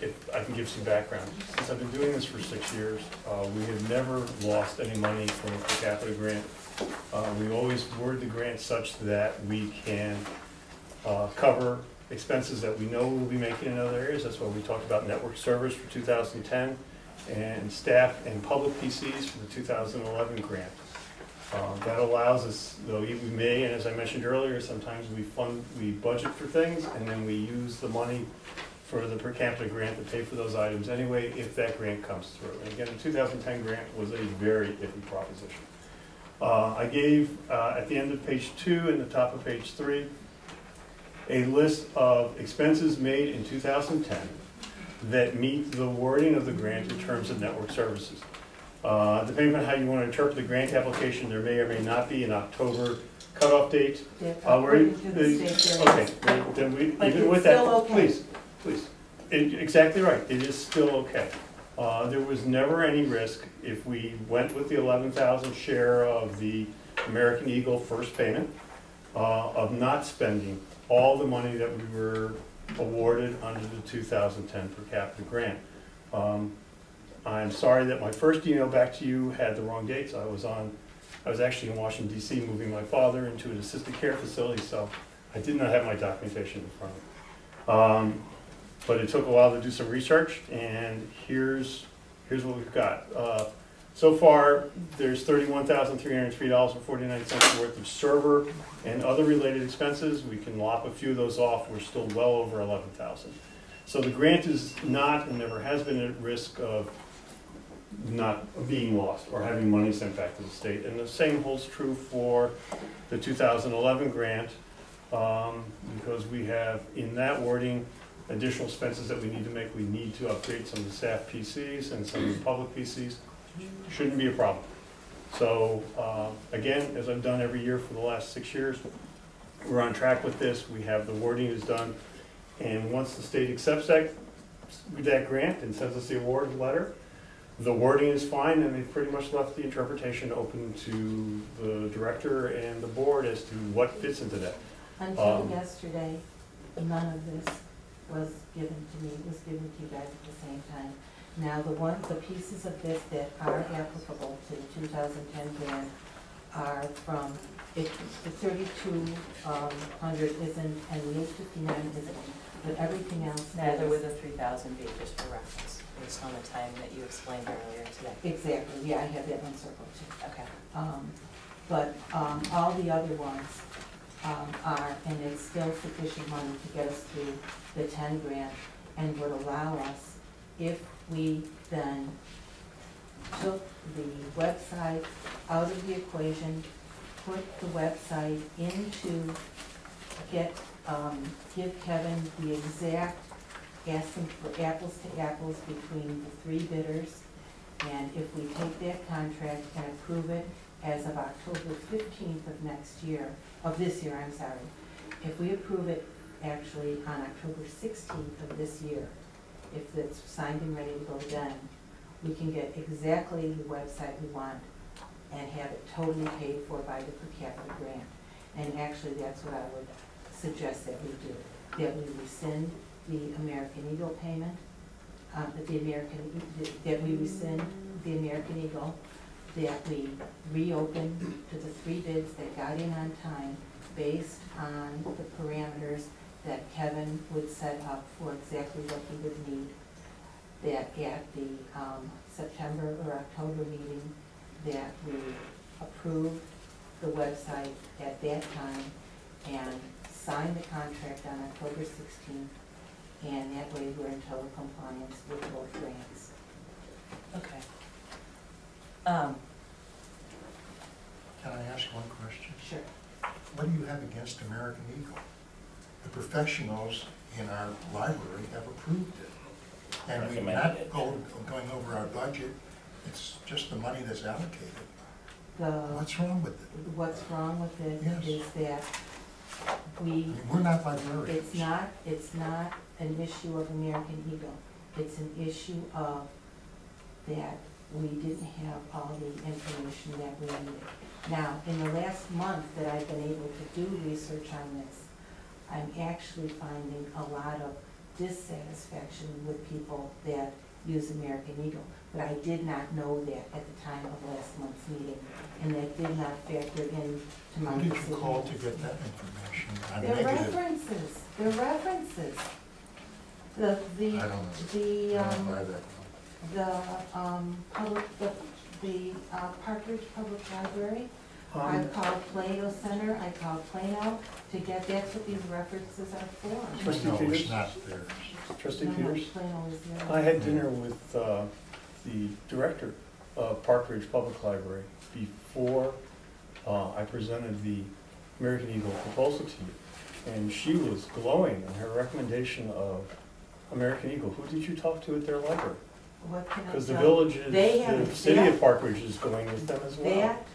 If I can give some background, since I've been doing this for 6 years, we have never lost any money from a per capita grant. We always word the grant such that we can cover expenses that we know we'll be making in other areas. That's why we talked about network servers for 2010 and staff and public PCs for the 2011 grant. That allows us, though we may, and as I mentioned earlier, sometimes we budget for things and then we use the money for the per capita grant to pay for those items anyway if that grant comes through. And again, the 2010 grant was a very iffy proposition. I gave, at the end of page 2 and the top of page 3, a list of expenses made in 2010 that meet the wording of the grant in terms of network services. Depending on how you want to interpret the grant application, there may or may not be an October cutoff date. Yeah, We're- according to the state there Okay, is. then we, But even it's with that, still okay. please. Exactly right, it is still okay. There was never any risk if we went with the 11,000 share of the American Eagle first payment, of not spending all the money that we were awarded under the 2010 per capita grant. I'm sorry that my first email back to you had the wrong dates. I was actually in Washington DC moving my father into an assisted care facility, so I did not have my documentation in front of me. But it took a while to do some research, and here's what we've got. So far, there's $31,303.49 worth of server and other related expenses. We can lop a few of those off. We're still well over 11,000. So the grant is not and never has been at risk of not being lost or having money sent back to the state. And the same holds true for the 2011 grant, because we have in that wording additional expenses that we need to make. We need to upgrade some of the staff PCs and some of the public PCs. Shouldn't be a problem. So again, as I've done every year for the last 6 years, we're on track with this. We have the wording is done. And once the state accepts that grant and sends us the award letter, the wording is fine, and they've pretty much left the interpretation open to the director and the board as to what fits into that. Until yesterday, none of this was given to me. It was given to you guys at the same time. Now, the pieces of this that are applicable to the 2010 grant are from, the 3,200 isn't, and the 859 isn't, but everything else. Neither with the 3,000 be, just for reference, based on the time that you explained earlier today. Exactly, yeah, I have that one circled too. Okay. But all the other ones are, and it's still sufficient money to get us through the 10 grant, and would allow us, if we then took the website out of the equation, put the website into, give Kevin the exact, ask him for apples to apples between the 3 bidders, and if we take that contract and approve it as of October 15th of this year, I'm sorry. If we approve it actually on October 16th of this year, if it's signed and ready to go then, we can get exactly the website we want and have it totally paid for by the per capita grant. And actually, that's what I would suggest that we do, that we rescind the American Eagle payment, that we rescind the American Eagle, that we reopen to the 3 bids that got in on time based on the parameters that Kevin would set up for exactly what he would need, that at the September or October meeting, that we approve the website at that time and sign the contract on October 16th, and that way we're in total compliance with both grants. Okay. Can I ask one question? Sure. What do you have against American Eagle? The professionals in our library have approved it. And we're not going over our budget, it's just the money that's allocated. What's wrong with it? What's wrong with it Yes. is that I mean, we're not librarians. it's not an issue of American Eagle. It's an issue of that we didn't have all the information that we needed. Now, in the last month that I've been able to do research on this, I'm actually finding a lot of dissatisfaction with people that use American Eagle. But I did not know that at the time of last month's meeting, and that did not factor in to my Who decision. did you call to get that information? I'm They're negative. references, they're references. I don't know. I don't buy that. The Partridge Public Library, I called Plano Center, I called Plano to get, that's what these references are for. Trustee No, Peters? it's not theirs. Trustee No, no, Peters? Plano is the other. I had dinner with the director of Park Ridge Public Library before I presented the American Eagle proposal to you. And she was glowing in her recommendation of American Eagle, who did you talk to at their library? What can I Because the tell village you? is, They the haven't- city of that- Park Ridge is going with them as well. That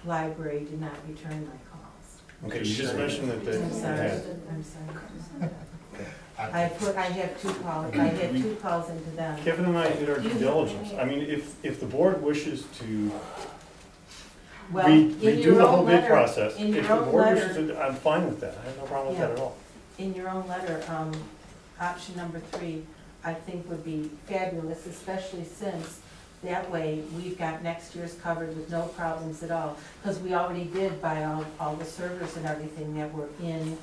library did not return my calls. Okay, you just mentioned that they I'm sorry, had. I'm sorry. I had two calls into them. Kevin and I did our due diligence. I mean, if the board wishes to Well, in redo your the whole own bid letter, process, in if your the own board wishes letter, to, I'm fine with that. I have no problem with that at all. in your own letter, option number 3, I think would be fabulous, especially since that way we've got next year's covered with no problems at all. Because we already did buy all the servers and everything that were in,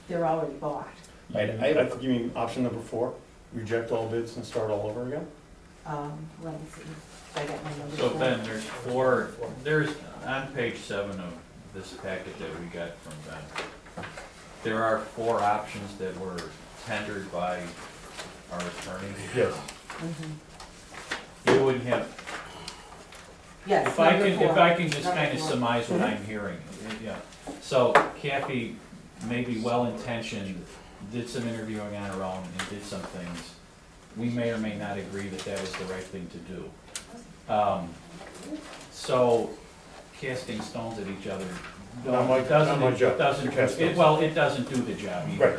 they're already bought. You mean option number 4? Reject all bids and start all over again? Let me see, I got my numbers. So down. Ben, there's on page 7 of this packet that we got from Ben, there are 4 options that were tendered by our attorney. Yes. Mhm. You would have, Yes, if I number can, 4. if I can just Number kind of 4. surmise what I'm hearing, yeah. So Kathy, maybe well-intentioned, did some interviewing on her own and did some things. We may or may not agree that that was the right thing to do. So casting stones at each other, Not my job. it doesn't, to cast stones. well, it doesn't do the job either. Right.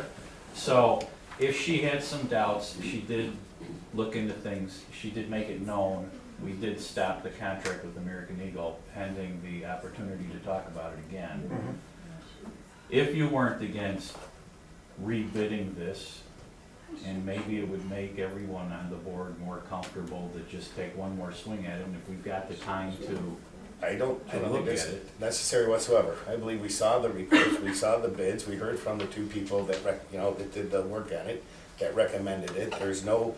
So if she had some doubts, she did look into things, she did make it known. We did stop the contract with American Eagle pending the opportunity to talk about it again. Mhm. If you weren't against rebidding this, and maybe it would make everyone on the board more comfortable to just take one more swing at it, and if we've got the time to, I don't think look it's at it. necessary whatsoever. I believe we saw the reports, we saw the bids, we heard from the 2 people that, that did the work on it, that recommended it. There's no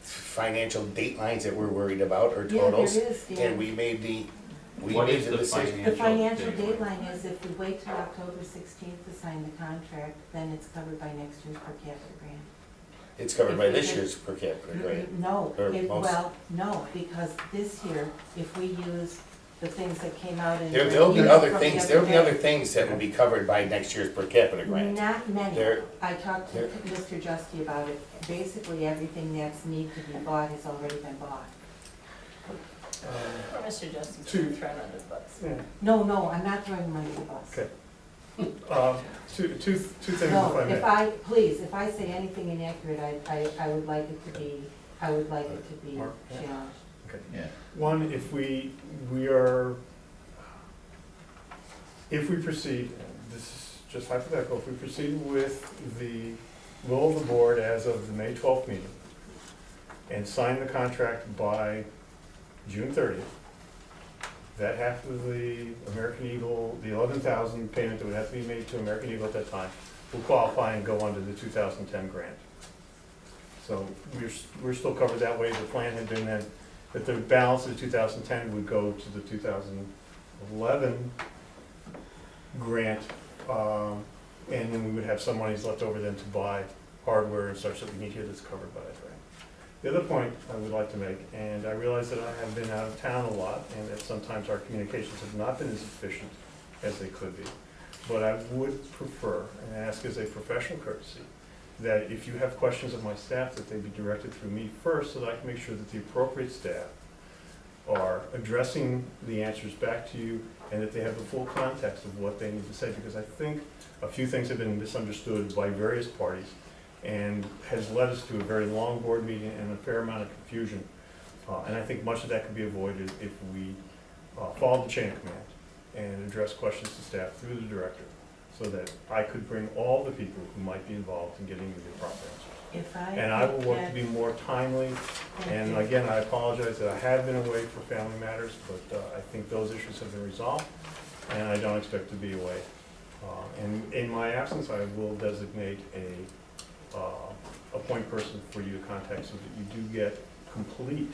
financial date lines that we're worried about or Yeah, totals. there is, Dan. And we made the What is the decision. The financial deadline is if we wait till October 16th to sign the contract, then it's covered by next year's per capita grant. It's covered by If we this did- year's per capita, right? No, Or most. well, no, because this year, if we use the things that came out in. There'll be from other the things, other there'll be day. other things that will be covered by next year's per capita grant. Not many. There- I talked to there- Mr. Justy about it. Basically, everything that's need to be bought has already been bought. Or Mr. Justice Two- thrown under the bus. Yeah. No, I'm not throwing him under the bus. Okay. Two things No, if I may. please, if I say anything inaccurate, I would like it to be, Mark, yeah. challenged. Okay. yeah. One, if we proceed, this is just hypothetical, if we proceed with the will of the board as of the May 12th meeting and sign the contract by June 30th, that half of the American Eagle, the 11,000 payment that would have to be made to American Eagle at that time, will qualify and go under the 2010 grant. So we're still covered that way. The plan had been that the balance of the 2010 would go to the 2011 grant, and then we would have some monies left over then to buy hardware and such that we need here that's covered by that grant. The other point I would like to make, and I realize that I have been out of town a lot, and that sometimes our communications have not been as efficient as they could be, but I would prefer, and ask as a professional courtesy, that if you have questions of my staff, that they be directed through me first, so that I can make sure that the appropriate staff are addressing the answers back to you, and that they have the full context of what they need to say, because I think a few things have been misunderstood by various parties, and has led us to a very long board meeting and a fair amount of confusion. And I think much of that could be avoided if we follow the chain of command and address questions to staff through the director, so that I could bring all the people who might be involved in getting you the proper answers. And I will work to be more timely. And again, I apologize that I have been away for family matters, but I think those issues have been resolved, and I don't expect to be away. And in my absence, I will designate a point person for you to contact, so that you do get complete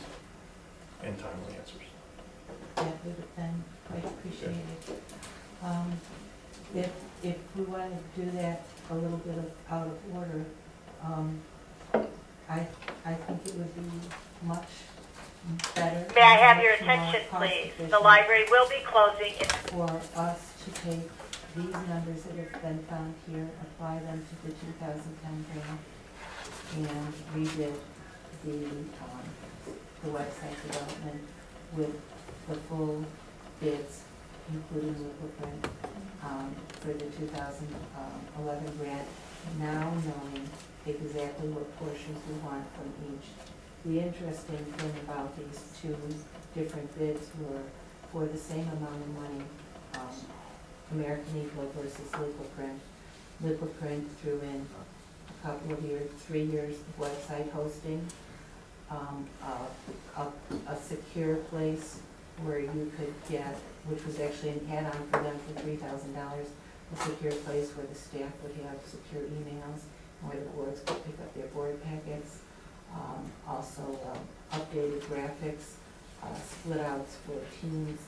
and timely answers. That would have been quite appreciated. If we want to do that a little bit out of order, I think it would be much better. May I have your much more attention, please? cost-efficient The library will be closing in for us to take these numbers that have been found here, apply them to the 2010 grant, and redid the website development with the full bids, including Liquid Print, for the 2011 grant, now knowing exactly what portions we want from each. The interesting thing about these two different bids were for the same amount of money, American Eagle versus Liquid Print. Liquid Print threw in a couple of years, 3 years of website hosting, a secure place where you could get, which was actually an add-on for them for $3,000, a secure place where the staff would have secure emails, and where the boards could pick up their board packets. Also updated graphics, split outs for teens,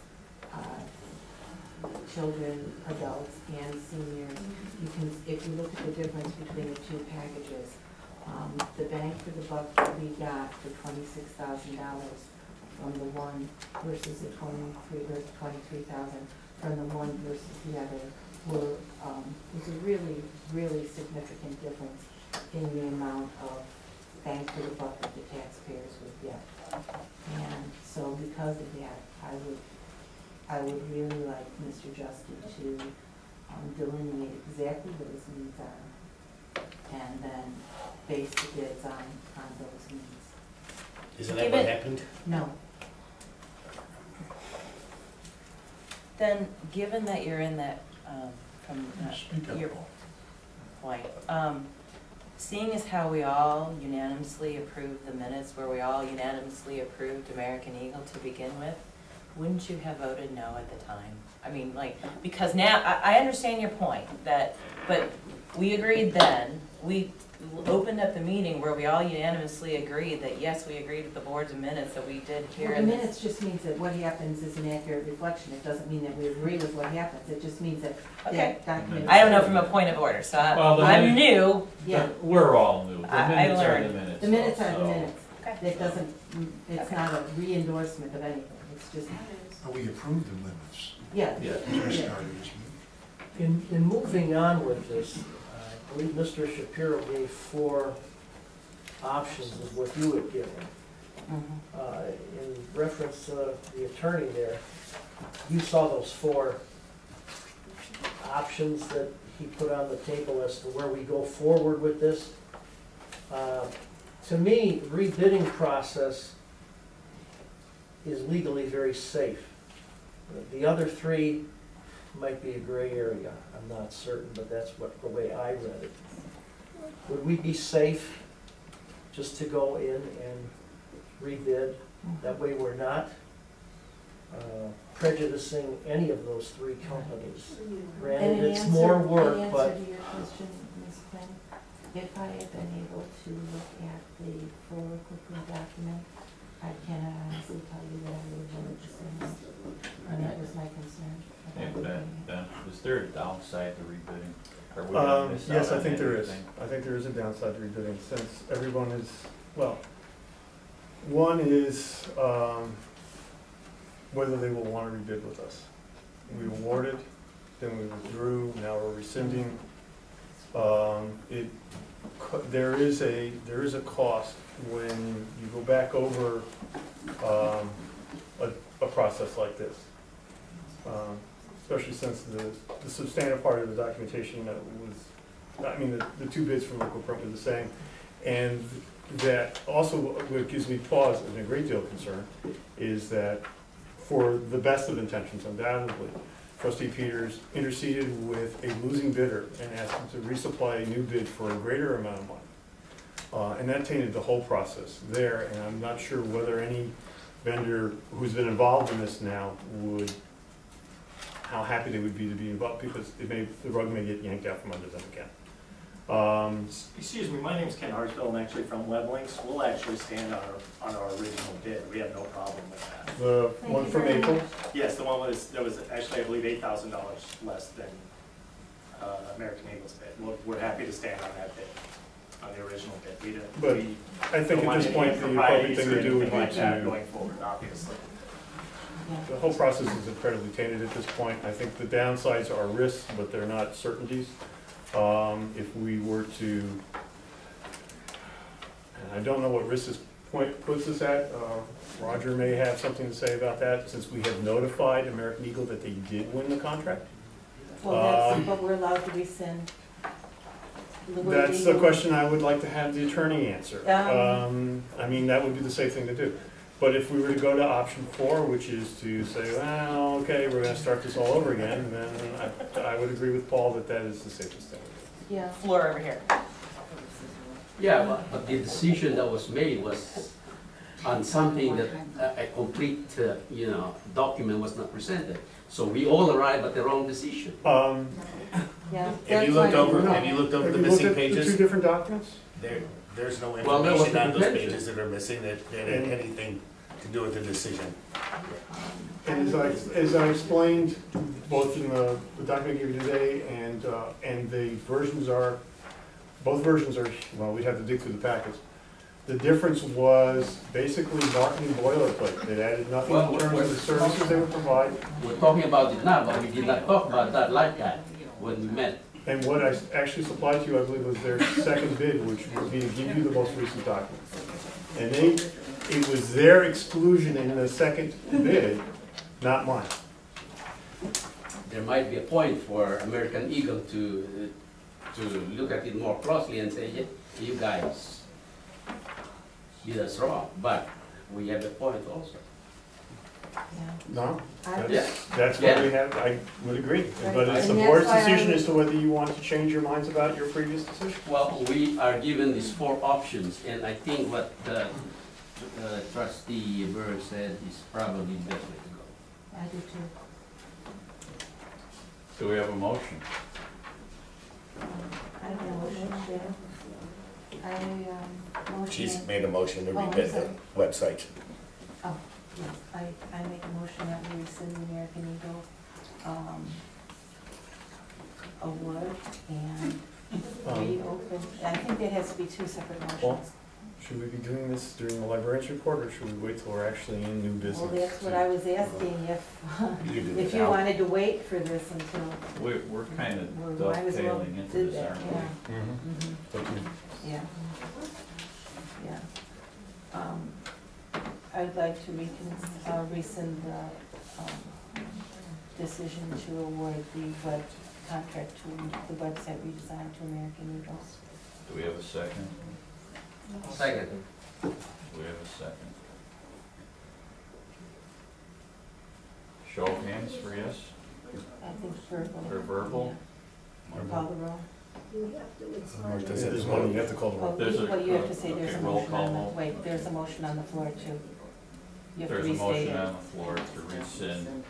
children, adults, and seniors. You can, if you look at the difference between the two packages, the bang for the buck that we got for $26,000 from the one versus the 23,000 from the one versus the other was a really, really significant difference in the amount of bang for the buck that the taxpayers would get. And so because of that, I would really like Mr. Justin to delineate exactly what his needs are and then base the bids on those needs. Isn't that what happened? No. Then, given that you're in that, from your point, seeing as how we all unanimously approved the minutes, where we all unanimously approved American Eagle to begin with, wouldn't you have voted no at the time? I mean, like, because now, I understand your point, that, but we agreed then, we opened up the meeting where we all unanimously agreed that, yes, we agreed with the board's minutes that we did here. Well, the minutes just means that what happens is an accurate reflection. It doesn't mean that we agree with what happens. It just means that that document. I don't know from a point of order, so I'm new. Yeah. We're all new. The I minutes are learned. the minutes. The minutes are the so- minutes. It doesn't, it's not a re-endorsement of anything. It's just, But we approved the limits. yeah. Yeah. As we started this meeting. In moving on with this, I believe Mr. Shapiro gave 4 options of what you had given. In reference to the attorney there, you saw those 4 options that he put on the table as to where we go forward with this. To me, rebidding process is legally very safe. The other 3 might be a gray area. I'm not certain, but that's the way I read it. Would we be safe just to go in and rebid? That way we're not prejudicing any of those 3 companies. Granted, it's more work, but... In answer to your question, Ms. Quinn, if I had been able to look at the full equipment document, I cannot honestly tell you that I would have voted the same. And that was my concern. And then, is there a downside to rebidding? Are we gonna miss out Yes, I on think there is. anything? I think there is a downside to rebidding, since everyone is, well, one is whether they will want to rebid with us. We awarded, then we withdrew, now we're rescinding. There is a cost when you go back over a process like this. Especially since the substantive part of the documentation that was, I mean, the 2 bids from Liquid Print were the same. And that also, what gives me pause and a great deal of concern, is that for the best of intentions, undoubtedly, Trustee Peters interceded with a losing bidder and asked him to resupply a new bid for a greater amount of money. And that tainted the whole process there, and I'm not sure whether any vendor who's been involved in this now how happy they would be to be involved, because the rug may get yanked out from under them again. Excuse me, my name's Ken Hartsville. I'm actually from WebLinks. We'll actually stand on our original bid. We have no problem with that. The one from April? Yes, the one that was actually, I believe, $8,000 less than American Eagle's bid. We're happy to stand on that bid, on the original bid. But I think at this point, the appropriate thing to do would be like that to... going forward, obviously. The whole process is incredibly tainted at this point. I think the downsides are risks, but they're not certainties. If we were to And I don't know what Rissa's point puts us at. Roger may have something to say about that, since we have notified American Eagle that they did win the contract. Well, that's, but we're allowed to rescind. That's a question I would like to have the attorney answer. I mean, that would be the safe thing to do. But if we were to go to option 4, which is to say, well, okay, we're gonna start this all over again, then I would agree with Paul that that is the safest thing. Yeah. Floor over here. Yeah, but the decision that was made was on something that a complete, document was not presented. So we all arrived at the wrong decision. Yeah. Have you looked over the missing pages? The 2 different documents? There's no Well, there was information on those contention. pages that are missing that had anything to do with the decision. And as I explained, both in the document I gave you today and the versions are, both versions are, well, we'd have to dig through the packets. The difference was basically marketing boilerplate. It added nothing Well, in terms of the services they would provide. We're talking about it now, but we did not talk about that like that when we met. And what I actually supplied to you, I believe, was their second bid, which would be to give you the most recent document. And it was their exclusion in the second bid, not mine. There might be a point for American Eagle to look at it more closely and say, yeah, you guys did us wrong, but we have a point also. No, Yeah. that's what we have, I would agree. Right. But it's the And board's that's why I decision would- as to whether you want to change your minds about your previous decision. Well, we are given these 4 options, and I think what trustee Bird said is probably the best way to go. I do too. Do we have a motion? I have a motion there. Motion. She's made a motion to Oh, I'm rebid sorry. the website. Oh, yes, I make a motion that we rescind the American Eagle, award and reopen, I think that has to be 2 separate Well, motions. should we be doing this during the librarian's report, or should we wait till we're actually in new business? Well, that's what I was asking, You do if it you now. wanted to wait for this until, We're kind of we might as well dovetailing into do this, that, aren't we? yeah. Mhm. Mhm. Thank you. Yeah. Yeah. I'd like to rescind the decision to award the web contract to the website redesign to American Eagle. Do we have a second? Second. Do we have a second? Show of hands for yes, I think verbal. or verbal? Call the roll. You have to explain. There's one, you have to call the roll. There's a- Well, you have to say there's a okay, roll motion call on the, vote. wait, there's a motion on the floor too. You have to There's a restate motion it. on the floor to rescind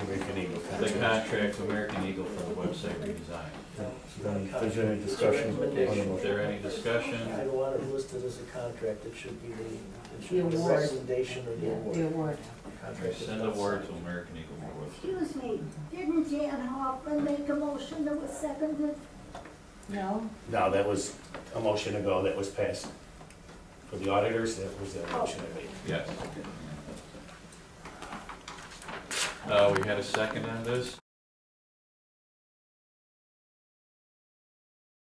American Eagle the contract. contract to American Eagle for the website redesign. If there's any discussion on the Is motion. there any discussion? I don't want it listed as a contract, it should be The the award. recommendation or the Yeah, award. the award. Contract is Send not a word signed. to American Eagle for website. Excuse me, didn't Jan Hoffman make a motion that was seconded? No? No, that was a motion ago that was passed. For the auditors, that was the motion I made. Yes. We had a second on this.